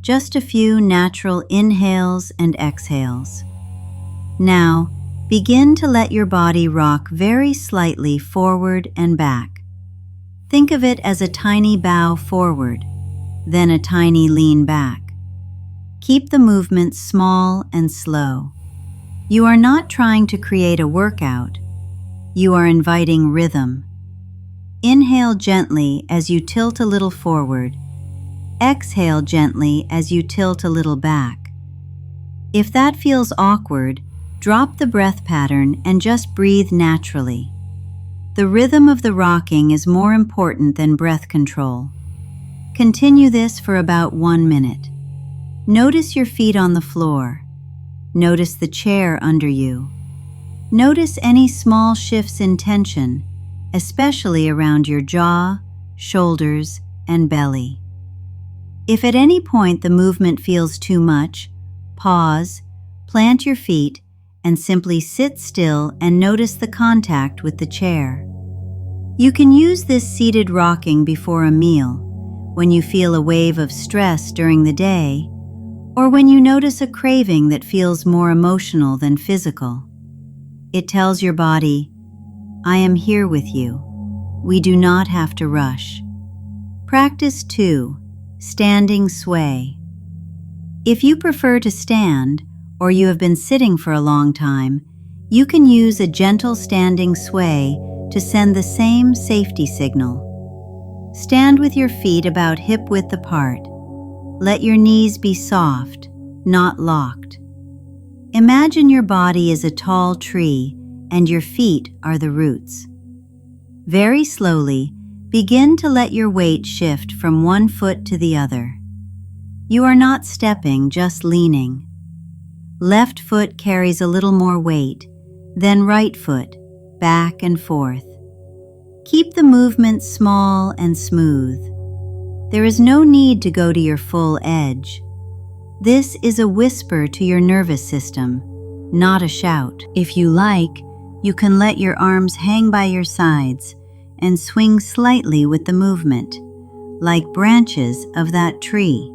Just a few natural inhales and exhales. Now, begin to let your body rock very slightly forward and back. Think of it as a tiny bow forward, then a tiny lean back. Keep the movement small and slow. You are not trying to create a workout. You are inviting rhythm. Inhale gently as you tilt a little forward. Exhale gently as you tilt a little back. If that feels awkward, drop the breath pattern and just breathe naturally. The rhythm of the rocking is more important than breath control. Continue this for about 1 minute. Notice your feet on the floor. Notice the chair under you. Notice any small shifts in tension, especially around your jaw, shoulders, and belly. If at any point the movement feels too much, pause, plant your feet, and simply sit still and notice the contact with the chair. You can use this seated rocking before a meal, when you feel a wave of stress during the day, or when you notice a craving that feels more emotional than physical. It tells your body, I am here with you. We do not have to rush. Practice 2. Standing sway. If you prefer to stand, or you have been sitting for a long time, you can use a gentle standing sway to send the same safety signal. Stand with your feet about hip-width apart. Let your knees be soft, not locked. Imagine your body is a tall tree and your feet are the roots. Very slowly, begin to let your weight shift from one foot to the other. You are not stepping, just leaning. Left foot carries a little more weight, then right foot, back and forth. Keep the movement small and smooth. There is no need to go to your full edge. This is a whisper to your nervous system, not a shout. If you like, you can let your arms hang by your sides and swing slightly with the movement, like branches of that tree.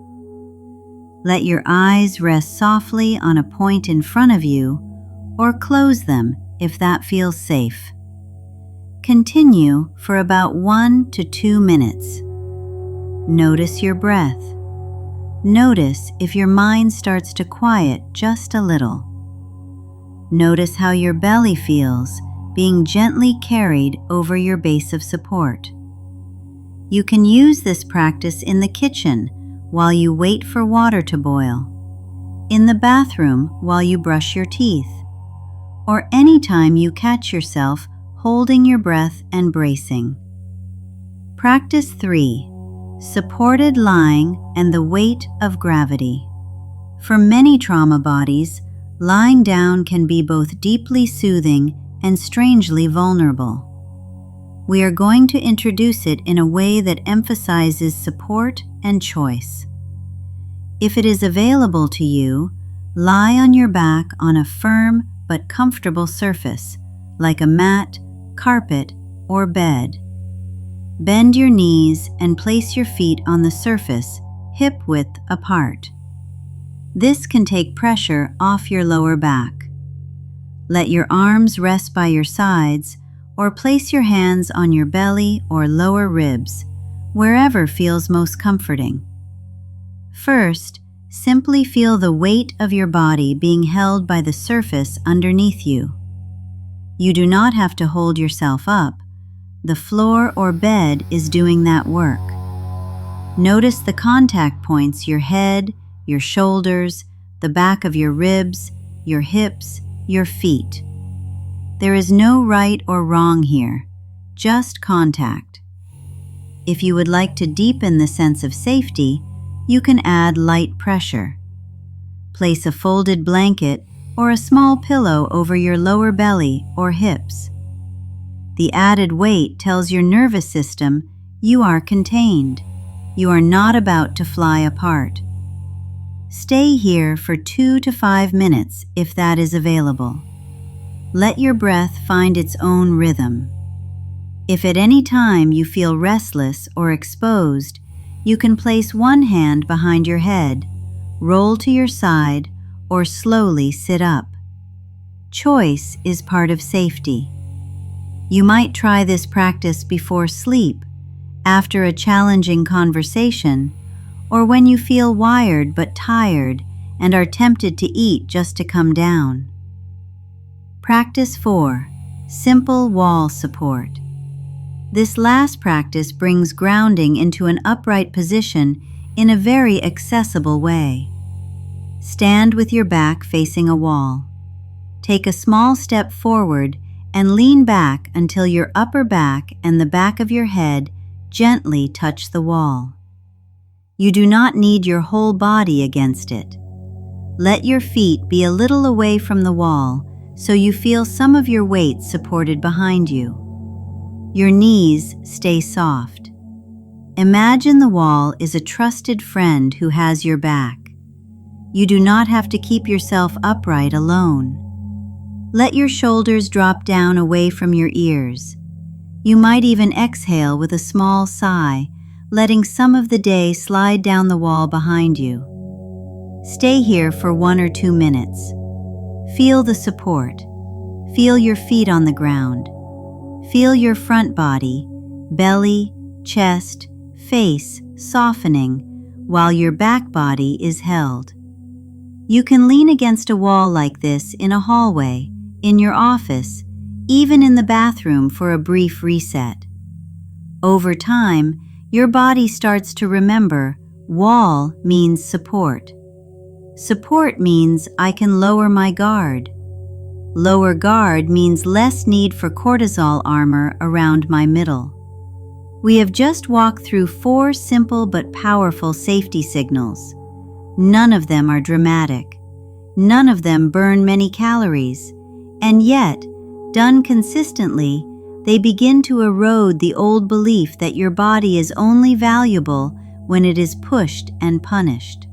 Let your eyes rest softly on a point in front of you, or close them if that feels safe. Continue for about 1 to 2 minutes. Notice your breath. Notice if your mind starts to quiet just a little. Notice how your belly feels, being gently carried over your base of support. You can use this practice in the kitchen while you wait for water to boil, in the bathroom while you brush your teeth, or anytime you catch yourself holding your breath and bracing. Practice 3. Supported lying and the weight of gravity. For many trauma bodies, lying down can be both deeply soothing and strangely vulnerable. We are going to introduce it in a way that emphasizes support and choice. If it is available to you, lie on your back on a firm but comfortable surface, like a mat, carpet, or bed. Bend your knees and place your feet on the surface, hip-width apart. This can take pressure off your lower back. Let your arms rest by your sides, or place your hands on your belly or lower ribs, wherever feels most comforting. First, simply feel the weight of your body being held by the surface underneath you. You do not have to hold yourself up. The floor or bed is doing that work. Notice the contact points: your head, your shoulders, the back of your ribs, your hips, your feet. There is no right or wrong here, just contact. If you would like to deepen the sense of safety, you can add light pressure. Place a folded blanket or a small pillow over your lower belly or hips. The added weight tells your nervous system you are contained. You are not about to fly apart. Stay here for 2 to 5 minutes if that is available. Let your breath find its own rhythm. If at any time you feel restless or exposed, you can place one hand behind your head, roll to your side, or slowly sit up. Choice is part of safety. You might try this practice before sleep, after a challenging conversation, or when you feel wired but tired and are tempted to eat just to come down. Practice 4. Simple wall support. This last practice brings grounding into an upright position in a very accessible way. Stand with your back facing a wall. Take a small step forward and lean back until your upper back and the back of your head gently touch the wall. You do not need your whole body against it. Let your feet be a little away from the wall so you feel some of your weight supported behind you. Your knees stay soft. Imagine the wall is a trusted friend who has your back. You do not have to keep yourself upright alone. Let your shoulders drop down away from your ears. You might even exhale with a small sigh, letting some of the day slide down the wall behind you. Stay here for 1 or 2 minutes. Feel the support. Feel your feet on the ground. Feel your front body, belly, chest, face softening while your back body is held. You can lean against a wall like this in a hallway, in your office, even in the bathroom for a brief reset. Over time, your body starts to remember wall means support. Support means I can lower my guard. Lower guard means less need for cortisol armor around my middle. We have just walked through 4 simple but powerful safety signals. None of them are dramatic. None of them burn many calories, and yet, done consistently, they begin to erode the old belief that your body is only valuable when it is pushed and punished.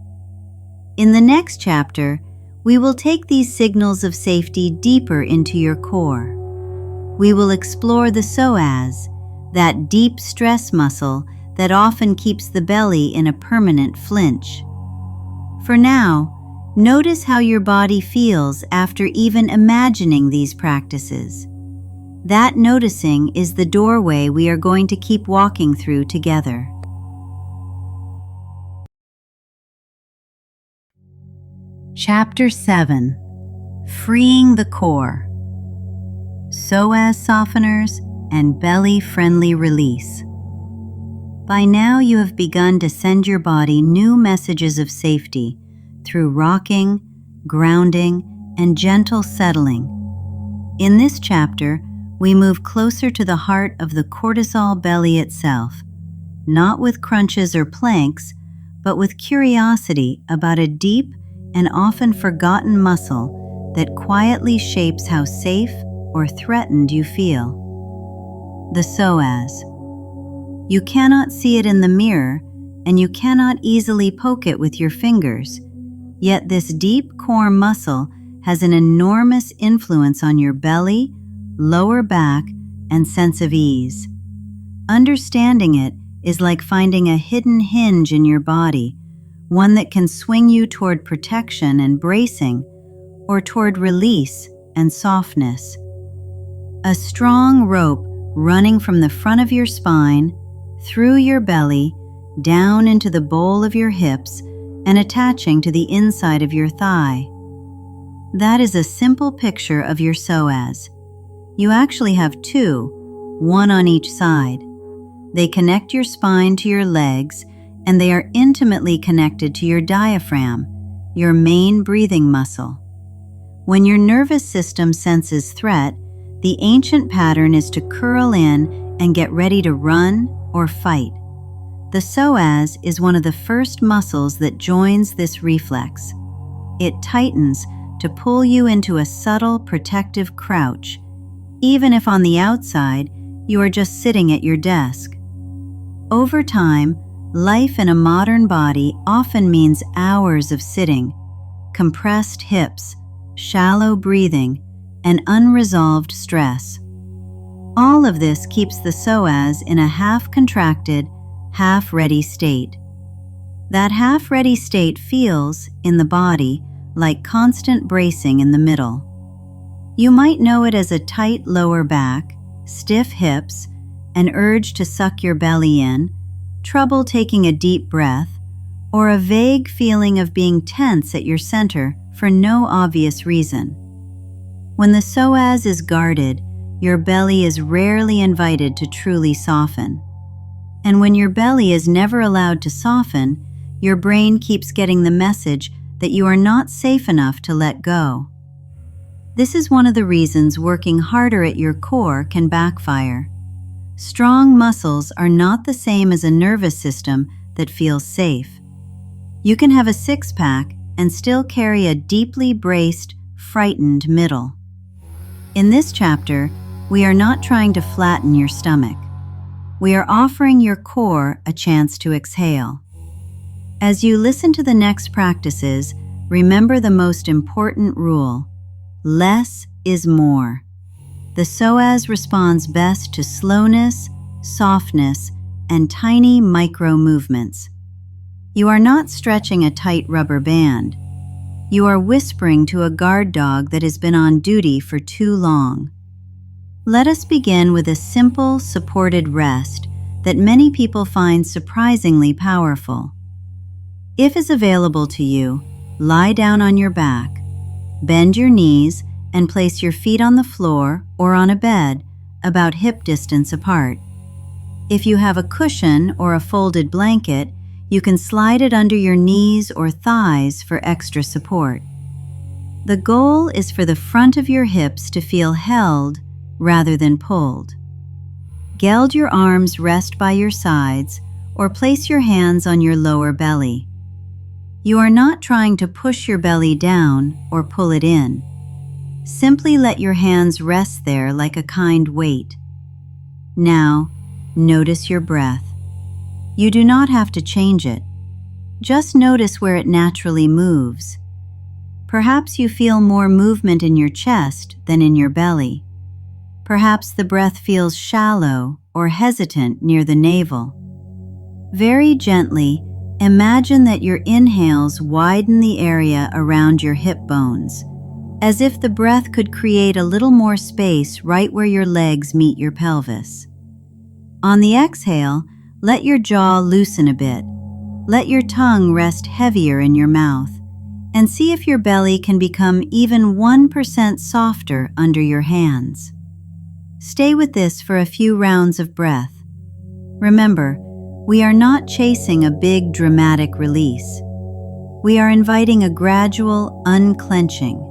In the next chapter, we will take these signals of safety deeper into your core. We will explore the psoas, that deep stress muscle that often keeps the belly in a permanent flinch. For now, notice how your body feels after even imagining these practices. That noticing is the doorway we are going to keep walking through together. Chapter 7. Freeing the Core. Psoas Softeners and Belly-Friendly Release. By now you have begun to send your body new messages of safety through rocking, grounding, and gentle settling. In this chapter, we move closer to the heart of the cortisol belly itself, not with crunches or planks, but with curiosity about a deep and often forgotten muscle that quietly shapes how safe or threatened you feel. The psoas. You cannot see it in the mirror, and you cannot easily poke it with your fingers, yet this deep core muscle has an enormous influence on your belly, lower back, and sense of ease. Understanding it is like finding a hidden hinge in your body, one that can swing you toward protection and bracing, or toward release and softness. A strong rope running from the front of your spine, through your belly, down into the bowl of your hips, and attaching to the inside of your thigh. That is a simple picture of your psoas. You actually have two, one on each side. They connect your spine to your legs, and they are intimately connected to your diaphragm, your main breathing muscle. When your nervous system senses threat, the ancient pattern is to curl in and get ready to run or fight. The psoas is one of the first muscles that joins this reflex. It tightens to pull you into a subtle protective crouch, even if on the outside you are just sitting at your desk. Over time, life in a modern body often means hours of sitting, compressed hips, shallow breathing, and unresolved stress. All of this keeps the psoas in a half-contracted, half-ready state. That half-ready state feels, in the body, like constant bracing in the middle. You might know it as a tight lower back, stiff hips, an urge to suck your belly in, trouble taking a deep breath, or a vague feeling of being tense at your center for no obvious reason. When the psoas is guarded, your belly is rarely invited to truly soften. And when your belly is never allowed to soften, your brain keeps getting the message that you are not safe enough to let go. This is one of the reasons working harder at your core can backfire. Strong muscles are not the same as a nervous system that feels safe. You can have a six-pack and still carry a deeply braced, frightened middle. In this chapter, we are not trying to flatten your stomach. We are offering your core a chance to exhale. As you listen to the next practices, remember the most important rule: less is more. The psoas responds best to slowness, softness, and tiny micro movements. You are not stretching a tight rubber band. You are whispering to a guard dog that has been on duty for too long. Let us begin with a simple, supported rest that many people find surprisingly powerful. If is available to you, lie down on your back, bend your knees, and place your feet on the floor or on a bed about hip distance apart. If you have a cushion or a folded blanket, you can slide it under your knees or thighs for extra support. The goal is for the front of your hips to feel held rather than pulled. Geld your arms rest by your sides or place your hands on your lower belly. You are not trying to push your belly down or pull it in. Simply let your hands rest there like a kind weight. Now, notice your breath. You do not have to change it. Just notice where it naturally moves. Perhaps you feel more movement in your chest than in your belly. Perhaps the breath feels shallow or hesitant near the navel. Very gently, imagine that your inhales widen the area around your hip bones, as if the breath could create a little more space right where your legs meet your pelvis. On the exhale, let your jaw loosen a bit. Let your tongue rest heavier in your mouth, and see if your belly can become even 1% softer under your hands. Stay with this for a few rounds of breath. Remember, we are not chasing a big dramatic release. We are inviting a gradual unclenching.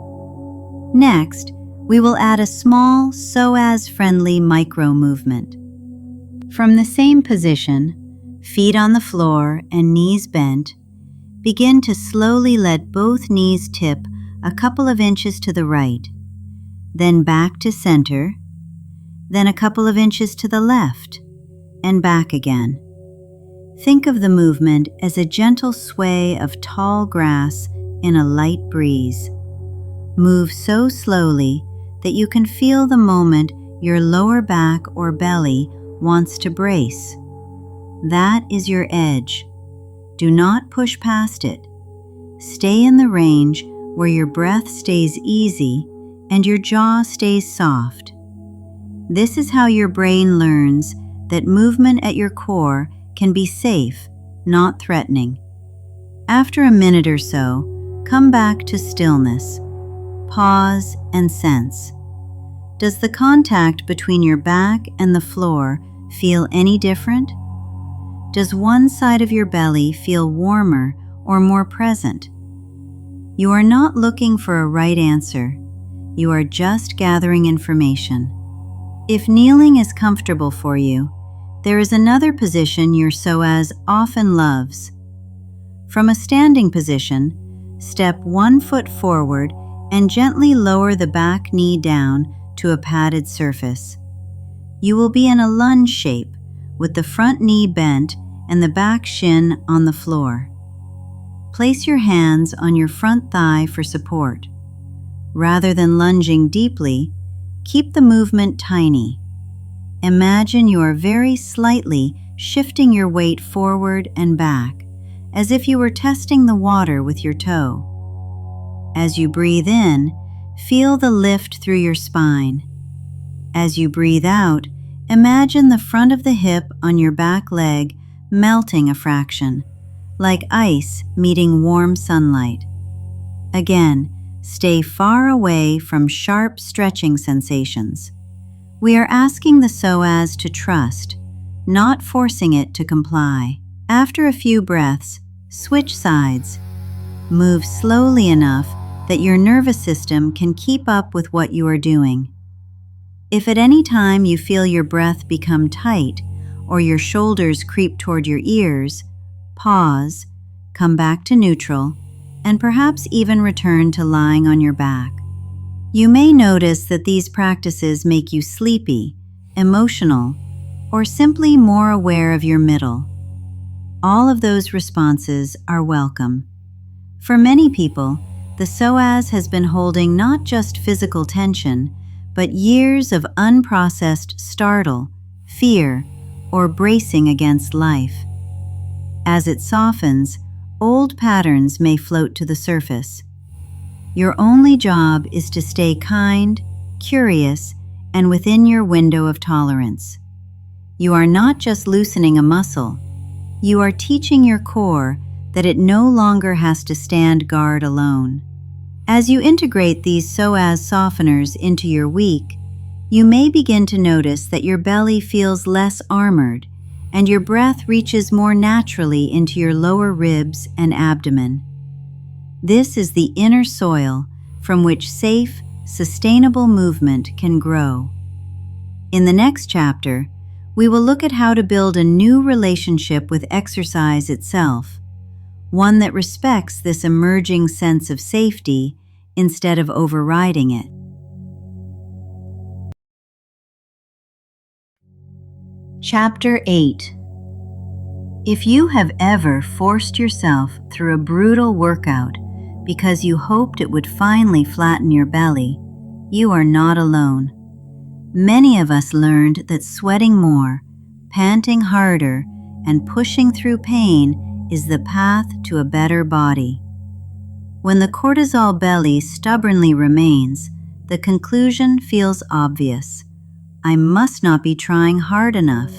Next, we will add a small, psoas-friendly micro-movement. From the same position, feet on the floor and knees bent, begin to slowly let both knees tip a couple of inches to the right, then back to center, then a couple of inches to the left, and back again. Think of the movement as a gentle sway of tall grass in a light breeze. Move so slowly that you can feel the moment your lower back or belly wants to brace. That is your edge. Do not push past it. Stay in the range where your breath stays easy and your jaw stays soft. This is how your brain learns that movement at your core can be safe, not threatening. After a minute or so, come back to stillness. Pause and sense. Does the contact between your back and the floor feel any different? Does one side of your belly feel warmer or more present? You are not looking for a right answer. You are just gathering information. If kneeling is comfortable for you, there is another position your psoas often loves. From a standing position, step 1 foot forward and gently lower the back knee down to a padded surface. You will be in a lunge shape with the front knee bent and the back shin on the floor. Place your hands on your front thigh for support. Rather than lunging deeply, keep the movement tiny. Imagine you are very slightly shifting your weight forward and back, as if you were testing the water with your toe. As you breathe in, feel the lift through your spine. As you breathe out, imagine the front of the hip on your back leg melting a fraction, like ice meeting warm sunlight. Again, stay far away from sharp stretching sensations. We are asking the psoas to trust, not forcing it to comply. After a few breaths, switch sides. Move slowly enough that your nervous system can keep up with what you are doing. If at any time you feel your breath become tight or your shoulders creep toward your ears, pause, come back to neutral, and perhaps even return to lying on your back. You may notice that these practices make you sleepy, emotional, or simply more aware of your middle. All of those responses are welcome. For many people, the psoas has been holding not just physical tension, but years of unprocessed startle, fear, or bracing against life. As it softens, old patterns may float to the surface. Your only job is to stay kind, curious, and within your window of tolerance. You are not just loosening a muscle. You are teaching your core that it no longer has to stand guard alone. As you integrate these psoas softeners into your week, you may begin to notice that your belly feels less armored and your breath reaches more naturally into your lower ribs and abdomen. This is the inner soil from which safe, sustainable movement can grow. In the next chapter, we will look at how to build a new relationship with exercise itself, one that respects this emerging sense of safety instead of overriding it. Chapter 8. If you have ever forced yourself through a brutal workout because you hoped it would finally flatten your belly, you are not alone. Many of us learned that sweating more, panting harder, and pushing through pain is the path to a better body. When the cortisol belly stubbornly remains, the conclusion feels obvious. I must not be trying hard enough.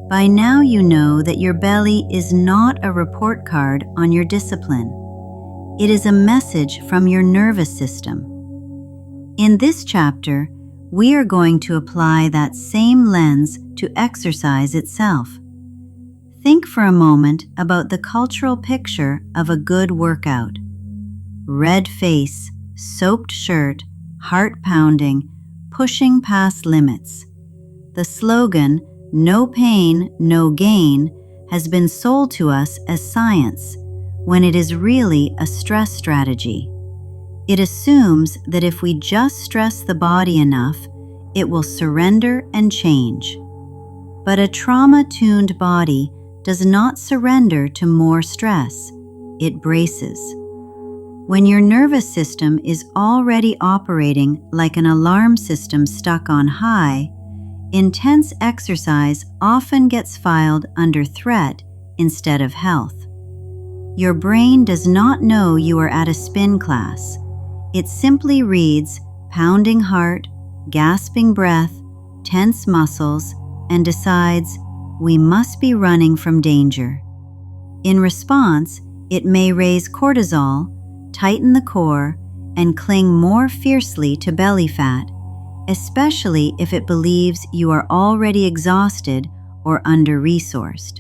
By now you know that your belly is not a report card on your discipline. It is a message from your nervous system. In this chapter, we are going to apply that same lens to exercise itself. Think for a moment about the cultural picture of a good workout. Red face, soaked shirt, heart pounding, pushing past limits. The slogan, "No pain, no gain," has been sold to us as science, when it is really a stress strategy. It assumes that if we just stress the body enough, it will surrender and change. But a trauma-tuned body does not surrender to more stress. It braces. When your nervous system is already operating like an alarm system stuck on high, intense exercise often gets filed under threat instead of health. Your brain does not know you are at a spin class. It simply reads pounding heart, gasping breath, tense muscles, and decides we must be running from danger. In response, it may raise cortisol, tighten the core, and cling more fiercely to belly fat, especially if it believes you are already exhausted or under-resourced.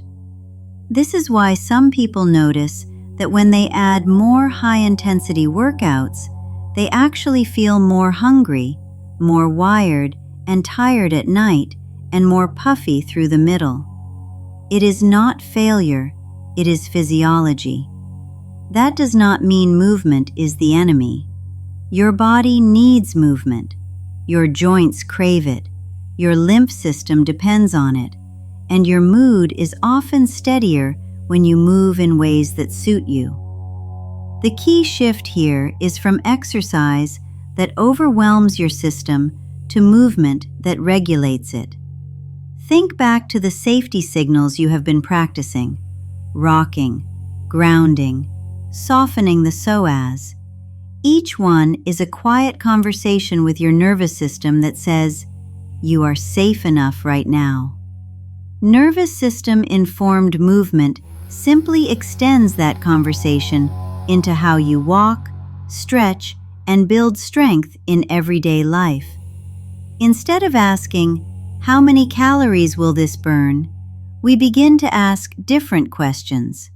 This is why some people notice that when they add more high-intensity workouts, they actually feel more hungry, more wired, and tired at night, and more puffy through the middle. It is not failure, it is physiology. That does not mean movement is the enemy. Your body needs movement. Your joints crave it. Your lymph system depends on it. And your mood is often steadier when you move in ways that suit you. The key shift here is from exercise that overwhelms your system to movement that regulates it. Think back to the safety signals you have been practicing: rocking, grounding, softening the psoas. Each one is a quiet conversation with your nervous system that says, "You are safe enough right now." Nervous system-informed movement simply extends that conversation into how you walk, stretch, and build strength in everyday life. Instead of asking, "How many calories will this burn?" we begin to ask different questions.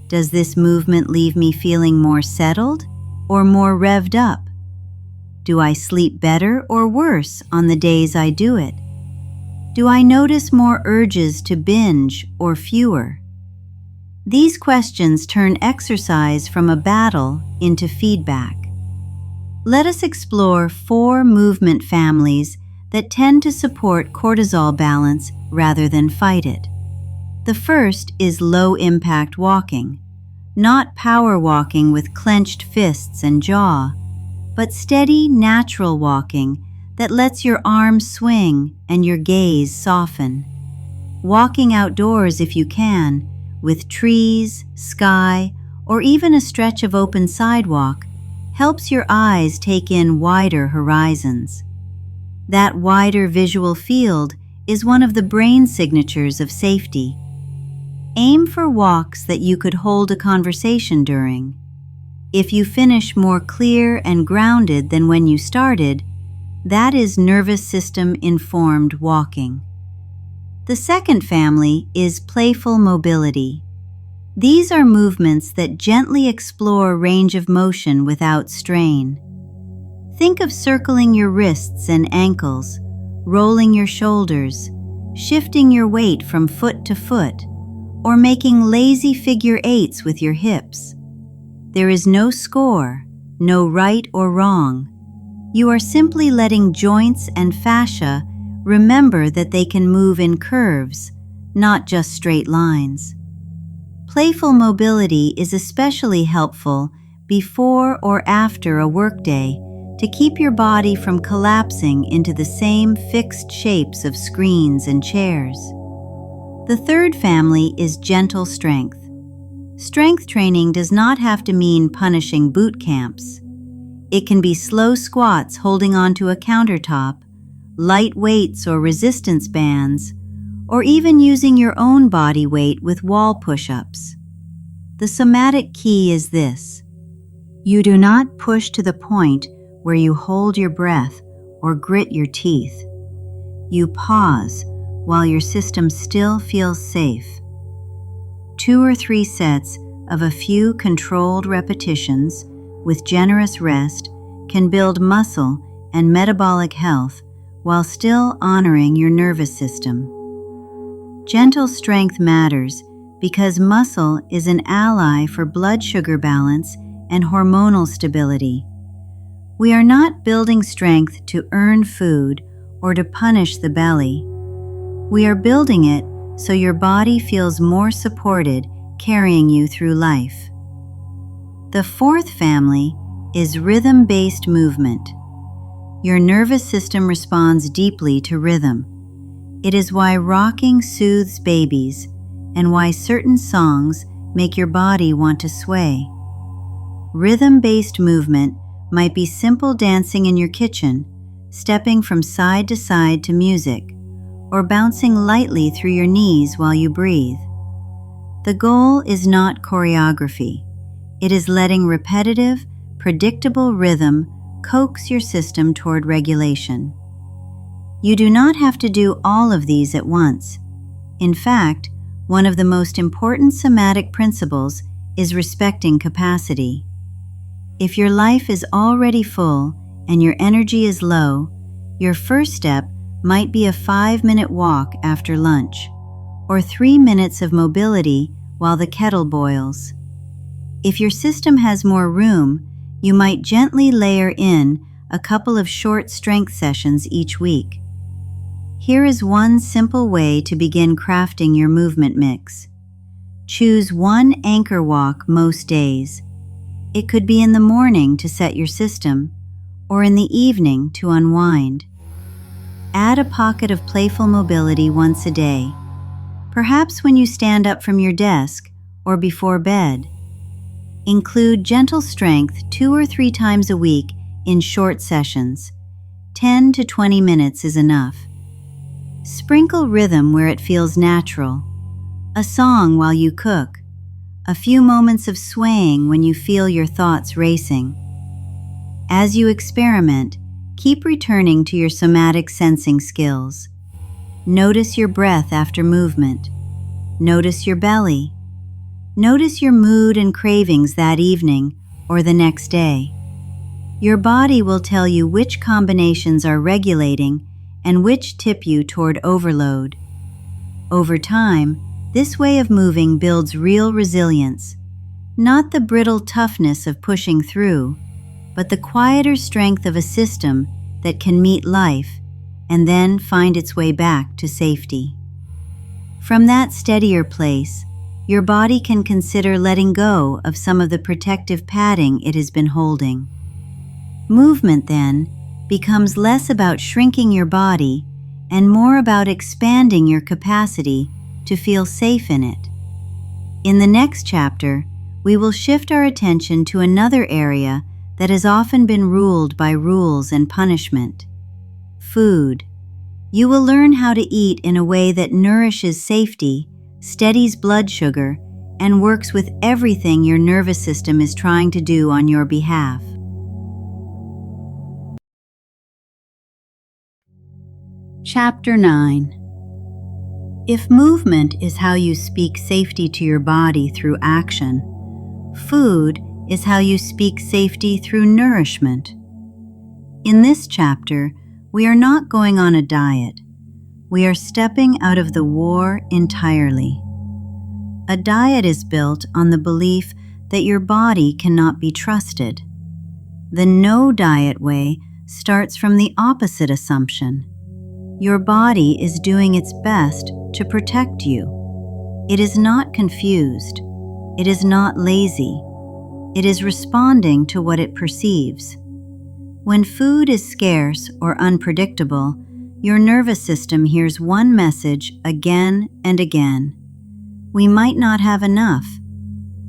Does this movement leave me feeling more settled or more revved up? Do I sleep better or worse on the days I do it? Do I notice more urges to binge or fewer? These questions turn exercise from a battle into feedback. Let us explore 4 movement families that tend to support cortisol balance rather than fight it. The first is low-impact walking, not power walking with clenched fists and jaw, but steady, natural walking that lets your arms swing and your gaze soften. Walking outdoors if you can, with trees, sky, or even a stretch of open sidewalk, helps your eyes take in wider horizons. That wider visual field is one of the brain signatures of safety. Aim for walks that you could hold a conversation during. If you finish more clear and grounded than when you started, that is nervous system-informed walking. The second family is playful mobility. These are movements that gently explore range of motion without strain. Think of circling your wrists and ankles, rolling your shoulders, shifting your weight from foot to foot, or making lazy figure eights with your hips. There is no score, no right or wrong. You are simply letting joints and fascia remember that they can move in curves, not just straight lines. Playful mobility is especially helpful before or after a workday to keep your body from collapsing into the same fixed shapes of screens and chairs. The third family is gentle strength. Strength training does not have to mean punishing boot camps. It can be slow squats holding onto a countertop, light weights or resistance bands, or even using your own body weight with wall push-ups. The somatic key is this: you do not push to the point where you hold your breath or grit your teeth. You pause while your system still feels safe. 2 or 3 sets of a few controlled repetitions with generous rest can build muscle and metabolic health while still honoring your nervous system. Gentle strength matters because muscle is an ally for blood sugar balance and hormonal stability. We are not building strength to earn food or to punish the belly. We are building it so your body feels more supported carrying you through life. The fourth family is rhythm-based movement. Your nervous system responds deeply to rhythm. It is why rocking soothes babies and why certain songs make your body want to sway. Rhythm-based movement might be simple dancing in your kitchen, stepping from side to side to music, or bouncing lightly through your knees while you breathe. The goal is not choreography. It is letting repetitive, predictable rhythm coax your system toward regulation. You do not have to do all of these at once. In fact, one of the most important somatic principles is respecting capacity. If your life is already full and your energy is low, your first step might be a 5-minute walk after lunch, or 3 minutes of mobility while the kettle boils. If your system has more room, you might gently layer in a couple of short strength sessions each week. Here is one simple way to begin crafting your movement mix. Choose one anchor walk most days. It could be in the morning to set your system, or in the evening to unwind. Add a pocket of playful mobility once a day, perhaps when you stand up from your desk or before bed. Include gentle strength 2 or 3 times a week in short sessions. 10 to 20 minutes is enough. Sprinkle rhythm where it feels natural. A song while you cook. A few moments of swaying when you feel your thoughts racing. As you experiment, keep returning to your somatic sensing skills. Notice your breath after movement. Notice your belly. Notice your mood and cravings that evening or the next day. Your body will tell you which combinations are regulating and which tip you toward overload. Over time, this way of moving builds real resilience, not the brittle toughness of pushing through, but the quieter strength of a system that can meet life and then find its way back to safety. From that steadier place, your body can consider letting go of some of the protective padding it has been holding. Movement, then, becomes less about shrinking your body and more about expanding your capacity to feel safe in it. In the next chapter, we will shift our attention to another area that has often been ruled by rules and punishment: food. You will learn how to eat in a way that nourishes safety, steadies blood sugar, and works with everything your nervous system is trying to do on your behalf. Chapter 9. If movement is how you speak safety to your body through action, food is how you speak safety through nourishment. In this chapter, we are not going on a diet. We are stepping out of the war entirely. A diet is built on the belief that your body cannot be trusted. The no diet way starts from the opposite assumption. Your body is doing its best to protect you. It is not confused. It is not lazy. It is responding to what it perceives. When food is scarce or unpredictable, your nervous system hears one message again and again. We might not have enough.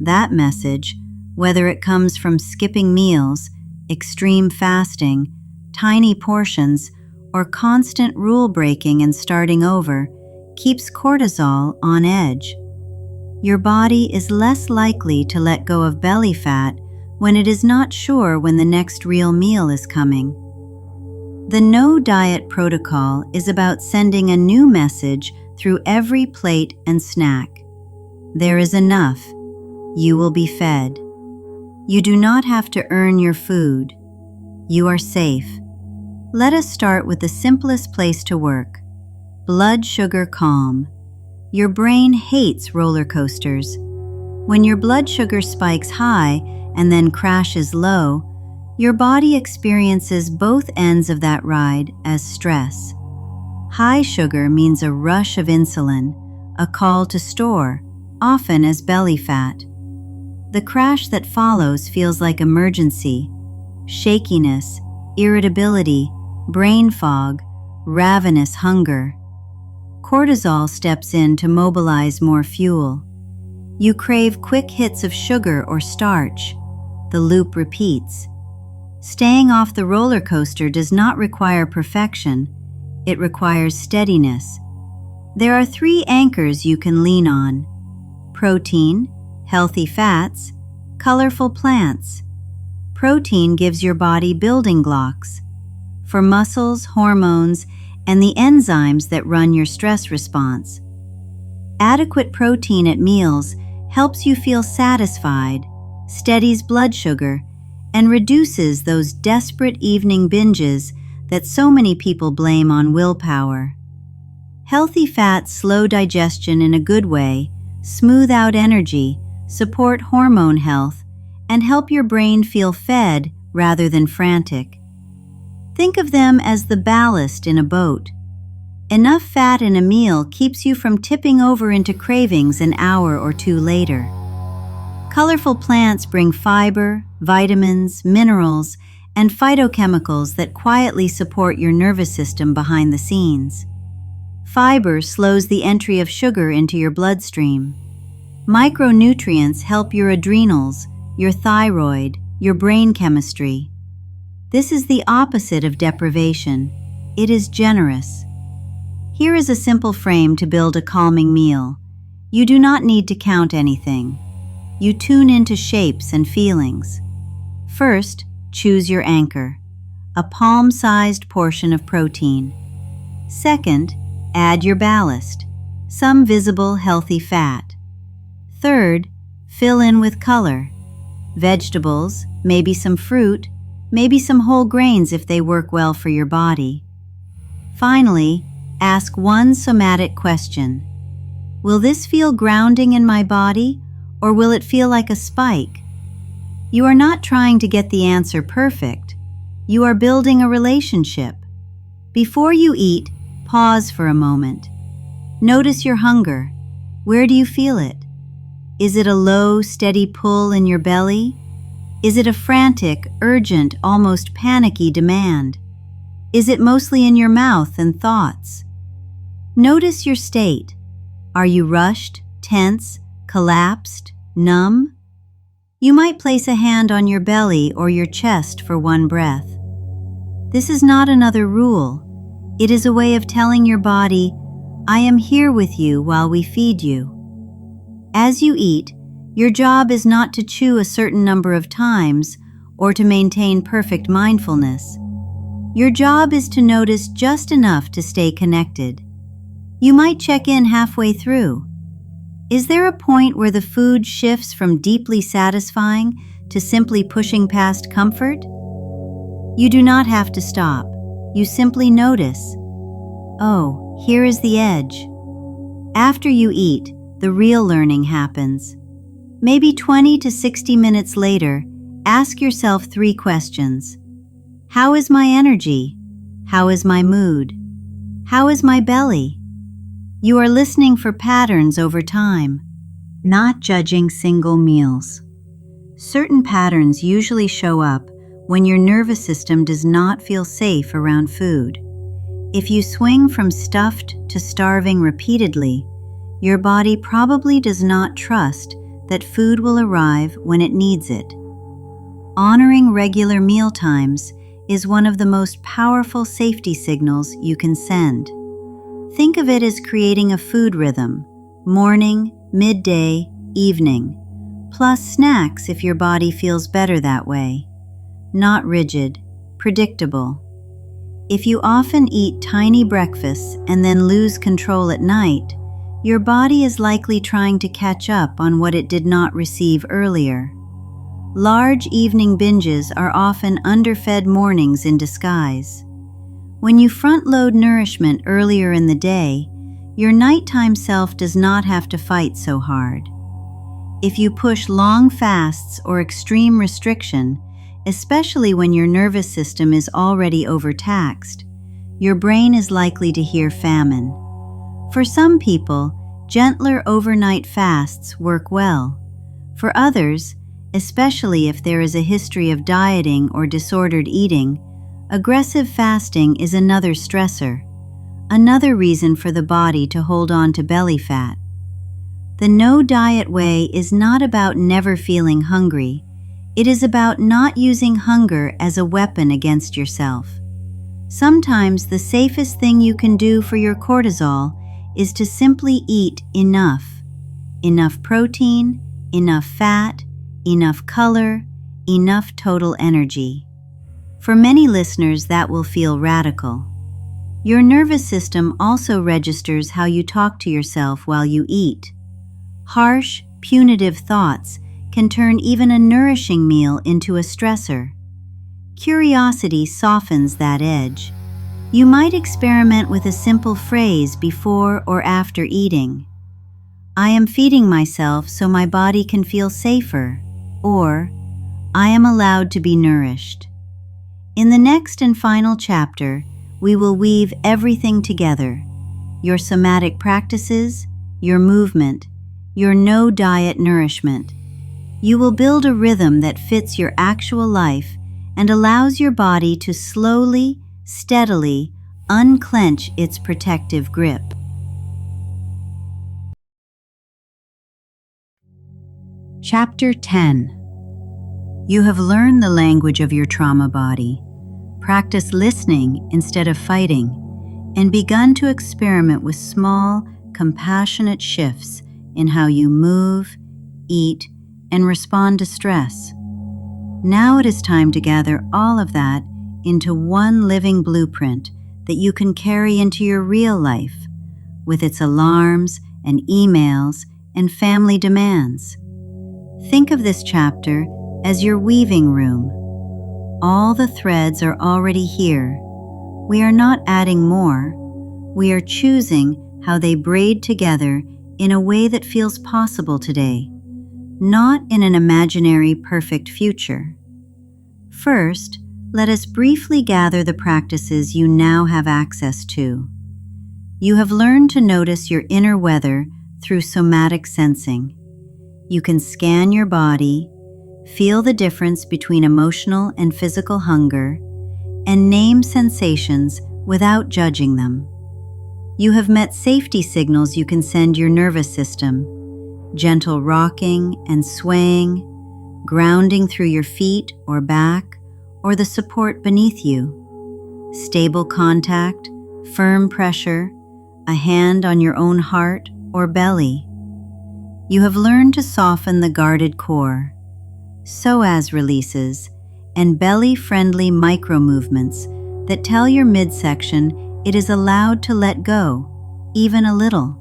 That message, whether it comes from skipping meals, extreme fasting, tiny portions, or constant rule breaking and starting over, keeps cortisol on edge. Your body is less likely to let go of belly fat when it is not sure when the next real meal is coming. The no diet protocol is about sending a new message through every plate and snack. There is enough. You will be fed. You do not have to earn your food. You are safe. Let us start with the simplest place to work. Blood sugar calm. Your brain hates roller coasters. When your blood sugar spikes high and then crashes low, your body experiences both ends of that ride as stress. High sugar means a rush of insulin, a call to store, often as belly fat. The crash that follows feels like emergency, shakiness, irritability, brain fog, ravenous hunger. Cortisol steps in to mobilize more fuel. You crave quick hits of sugar or starch. The loop repeats. Staying off the roller coaster does not require perfection. It requires steadiness. There are 3 anchors you can lean on: protein, healthy fats, colorful plants. Protein gives your body building blocks for muscles, hormones, and the enzymes that run your stress response. Adequate protein at meals helps you feel satisfied, steadies blood sugar, and reduces those desperate evening binges that so many people blame on willpower. Healthy fats slow digestion in a good way, smooth out energy, support hormone health, and help your brain feel fed rather than frantic. Think of them as the ballast in a boat. Enough fat in a meal keeps you from tipping over into cravings an hour or 2 later. Colorful plants bring fiber, vitamins, minerals, and phytochemicals that quietly support your nervous system behind the scenes. Fiber slows the entry of sugar into your bloodstream. Micronutrients help your adrenals, your thyroid, your brain chemistry. This is the opposite of deprivation. It is generous. Here is a simple frame to build a calming meal. You do not need to count anything. You tune into shapes and feelings. First, choose your anchor, a palm-sized portion of protein. Second, add your ballast, some visible healthy fat. Third, fill in with color. Vegetables, maybe some fruit, maybe some whole grains if they work well for your body. Finally, ask one somatic question. Will this feel grounding in my body, or will it feel like a spike? You are not trying to get the answer perfect. You are building a relationship. Before you eat, pause for a moment. Notice your hunger. Where do you feel it? Is it a low, steady pull in your belly? Is it a frantic, urgent, almost panicky demand? Is it mostly in your mouth and thoughts? Notice your state. Are you rushed, tense, collapsed, numb? You might place a hand on your belly or your chest for one breath. This is not another rule. It is a way of telling your body, I am here with you while we feed you. As you eat, your job is not to chew a certain number of times or to maintain perfect mindfulness. Your job is to notice just enough to stay connected. You might check in halfway through. Is there a point where the food shifts from deeply satisfying to simply pushing past comfort? You do not have to stop. You simply notice. Oh, here is the edge. After you eat, the real learning happens. Maybe 20 to 60 minutes later, ask yourself 3 questions. How is my energy? How is my mood? How is my belly? You are listening for patterns over time, not judging single meals. Certain patterns usually show up when your nervous system does not feel safe around food. If you swing from stuffed to starving repeatedly, your body probably does not trust that food will arrive when it needs it. Honoring regular meal times is one of the most powerful safety signals you can send. Think of it as creating a food rhythm: morning, midday, evening, plus snacks if your body feels better that way. Not rigid, predictable. If you often eat tiny breakfasts and then lose control at night, your body is likely trying to catch up on what it did not receive earlier. Large evening binges are often underfed mornings in disguise. When you front-load nourishment earlier in the day, your nighttime self does not have to fight so hard. If you push long fasts or extreme restriction, especially when your nervous system is already overtaxed, your brain is likely to hear famine. For some people, gentler overnight fasts work well. For others, especially if there is a history of dieting or disordered eating, aggressive fasting is another stressor, another reason for the body to hold on to belly fat. The no-diet way is not about never feeling hungry. It is about not using hunger as a weapon against yourself. Sometimes the safest thing you can do for your cortisol is to simply eat enough. Enough protein, enough fat, enough color, enough total energy. For many listeners, that will feel radical. Your nervous system also registers how you talk to yourself while you eat. Harsh, punitive thoughts can turn even a nourishing meal into a stressor. Curiosity softens that edge. You might experiment with a simple phrase before or after eating. I am feeding myself so my body can feel safer, or I am allowed to be nourished. In the next and final chapter, we will weave everything together: your somatic practices, your movement, your no-diet nourishment. You will build a rhythm that fits your actual life and allows your body to slowly, steadily unclench its protective grip. Chapter 10. You have learned the language of your trauma body, practiced listening instead of fighting, and begun to experiment with small, compassionate shifts in how you move, eat, and respond to stress. Now it is time to gather all of that into one living blueprint that you can carry into your real life, with its alarms and emails and family demands. Think of this chapter as your weaving room. All the threads are already here. We are not adding more. We are choosing how they braid together in a way that feels possible today, not in an imaginary perfect future. First, let us briefly gather the practices you now have access to. You have learned to notice your inner weather through somatic sensing. You can scan your body, feel the difference between emotional and physical hunger, and name sensations without judging them. You have met safety signals you can send your nervous system: gentle rocking and swaying, grounding through your feet or back, or the support beneath you, stable contact, firm pressure, a hand on your own heart or belly. You have learned to soften the guarded core, psoas releases, and belly-friendly micro-movements that tell your midsection it is allowed to let go, even a little.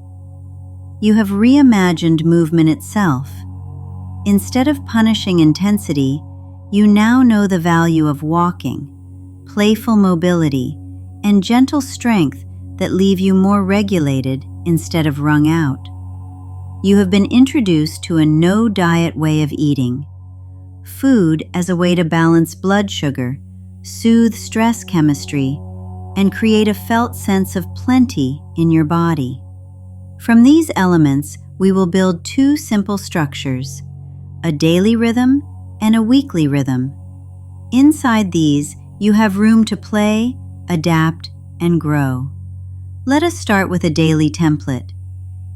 You have reimagined movement itself. Instead of punishing intensity, you now know the value of walking, playful mobility, and gentle strength that leave you more regulated instead of wrung out. You have been introduced to a no-diet way of eating. Food as a way to balance blood sugar, soothe stress chemistry, and create a felt sense of plenty in your body. From these elements, we will build two simple structures, a daily rhythm and a weekly rhythm. Inside these, you have room to play, adapt, and grow. Let us start with a daily template.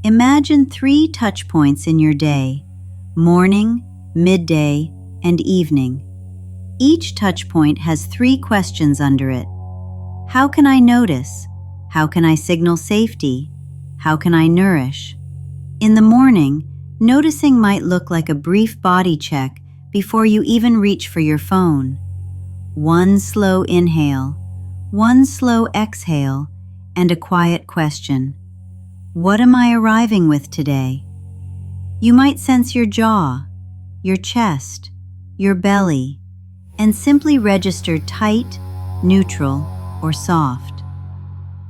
Imagine 3 touch points in your day: morning, midday, and evening. Each touch point has 3 questions under it. How can I notice? How can I signal safety? How can I nourish? In the morning, noticing might look like a brief body check before you even reach for your phone. 1 slow inhale, 1 slow exhale, and a quiet question. What am I arriving with today? You might sense your jaw, your chest, your belly, and simply register tight, neutral, or soft.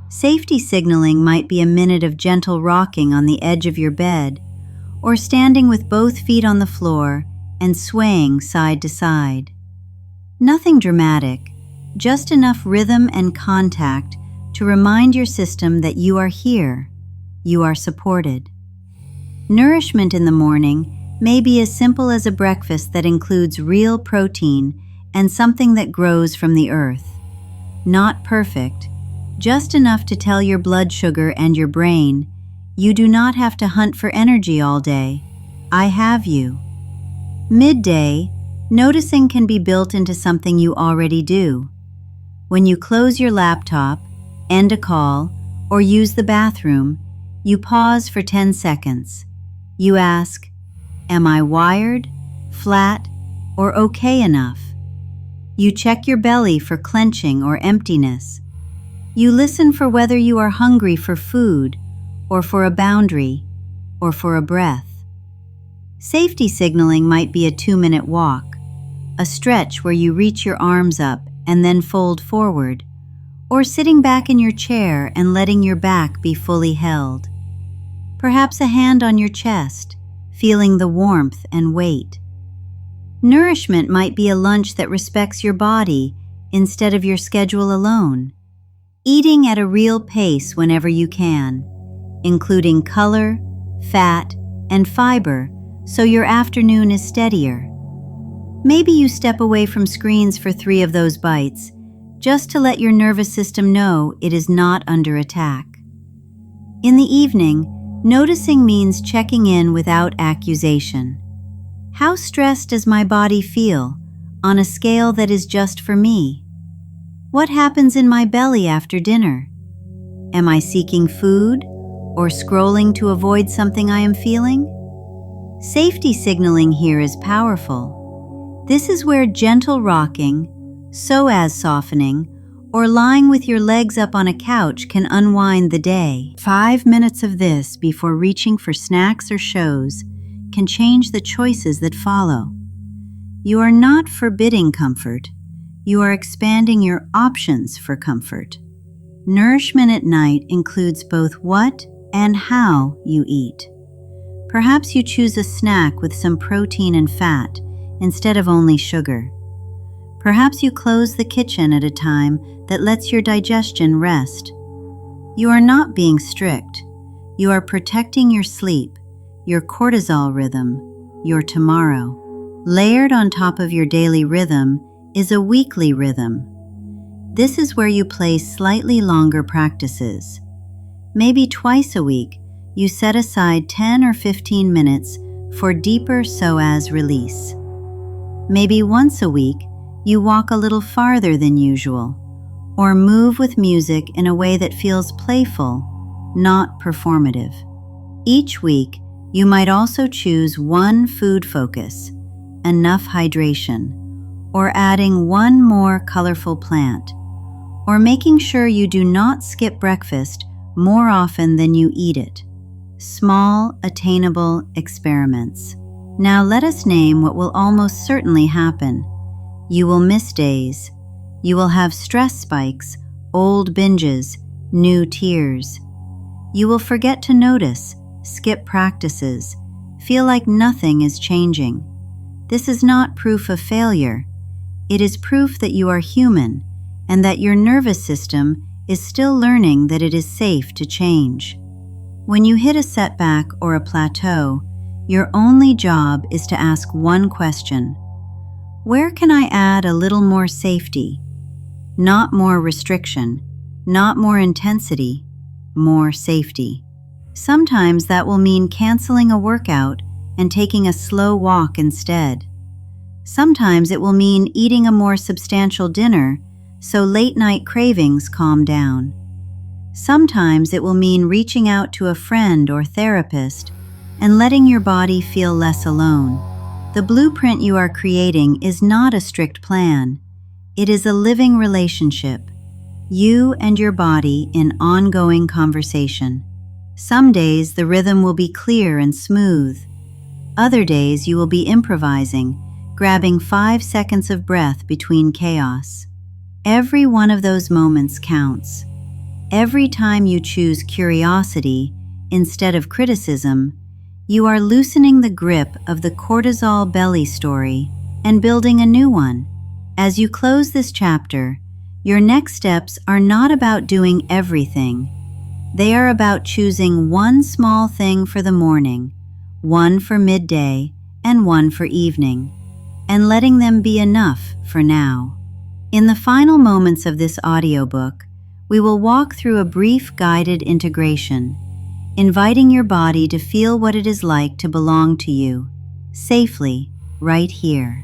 Safety signaling might be a minute of gentle rocking on the edge of your bed, or standing with both feet on the floor and swaying side to side. Nothing dramatic, just enough rhythm and contact to remind your system that you are here, you are supported. Nourishment in the morning may be as simple as a breakfast that includes real protein and something that grows from the earth. Not perfect, just enough to tell your blood sugar and your brain, you do not have to hunt for energy all day. I have you. Midday, noticing can be built into something you already do. When you close your laptop, end a call, or use the bathroom, you pause for 10 seconds. You ask, am I wired, flat, or okay enough? You check your belly for clenching or emptiness. You listen for whether you are hungry for food, or for a boundary, or for a breath. Safety signaling might be a 2-minute walk, a stretch where you reach your arms up and then fold forward, or sitting back in your chair and letting your back be fully held. Perhaps a hand on your chest, feeling the warmth and weight. Nourishment might be a lunch that respects your body instead of your schedule alone. Eating at a real pace whenever you can, including color, fat, and fiber, so your afternoon is steadier. Maybe you step away from screens for 3 of those bites, just to let your nervous system know it is not under attack. In the evening, noticing means checking in without accusation. How stressed does my body feel, on a scale that is just for me? What happens in my belly after dinner? Am I seeking food, or scrolling to avoid something I am feeling? Safety signaling here is powerful. This is where gentle rocking, psoas softening, or lying with your legs up on a couch can unwind the day. 5 minutes of this before reaching for snacks or shows can change the choices that follow. You are not forbidding comfort. You are expanding your options for comfort. Nourishment at night includes both what and how you eat. Perhaps you choose a snack with some protein and fat instead of only sugar. Perhaps you close the kitchen at a time that lets your digestion rest. You are not being strict. You are protecting your sleep, your cortisol rhythm, your tomorrow. Layered on top of your daily rhythm is a weekly rhythm. This is where you place slightly longer practices. Maybe twice a week, you set aside 10 or 15 minutes for deeper psoas release. Maybe once a week, you walk a little farther than usual, or move with music in a way that feels playful, not performative. Each week, you might also choose one food focus, enough hydration, or adding one more colorful plant, or making sure you do not skip breakfast more often than you eat it. Small, attainable experiments. Now let us name what will almost certainly happen. You will miss days. You will have stress spikes, old binges, new tears. You will forget to notice, skip practices, feel like nothing is changing. This is not proof of failure. It is proof that you are human and that your nervous system is still learning that it is safe to change. When you hit a setback or a plateau, your only job is to ask one question: where can I add a little more safety? Not more restriction, not more intensity, more safety. Sometimes that will mean canceling a workout and taking a slow walk instead. Sometimes it will mean eating a more substantial dinner so late-night cravings calm down. Sometimes it will mean reaching out to a friend or therapist and letting your body feel less alone. The blueprint you are creating is not a strict plan. It is a living relationship, you and your body in ongoing conversation. Some days the rhythm will be clear and smooth. Other days you will be improvising, grabbing 5 seconds of breath between chaos. Every one of those moments counts. Every time you choose curiosity instead of criticism, you are loosening the grip of the cortisol belly story and building a new one. As you close this chapter, your next steps are not about doing everything. They are about choosing one small thing for the morning, one for midday, and one for evening, and letting them be enough for now. In the final moments of this audiobook, we will walk through a brief guided integration, inviting your body to feel what it is like to belong to you, safely, right here.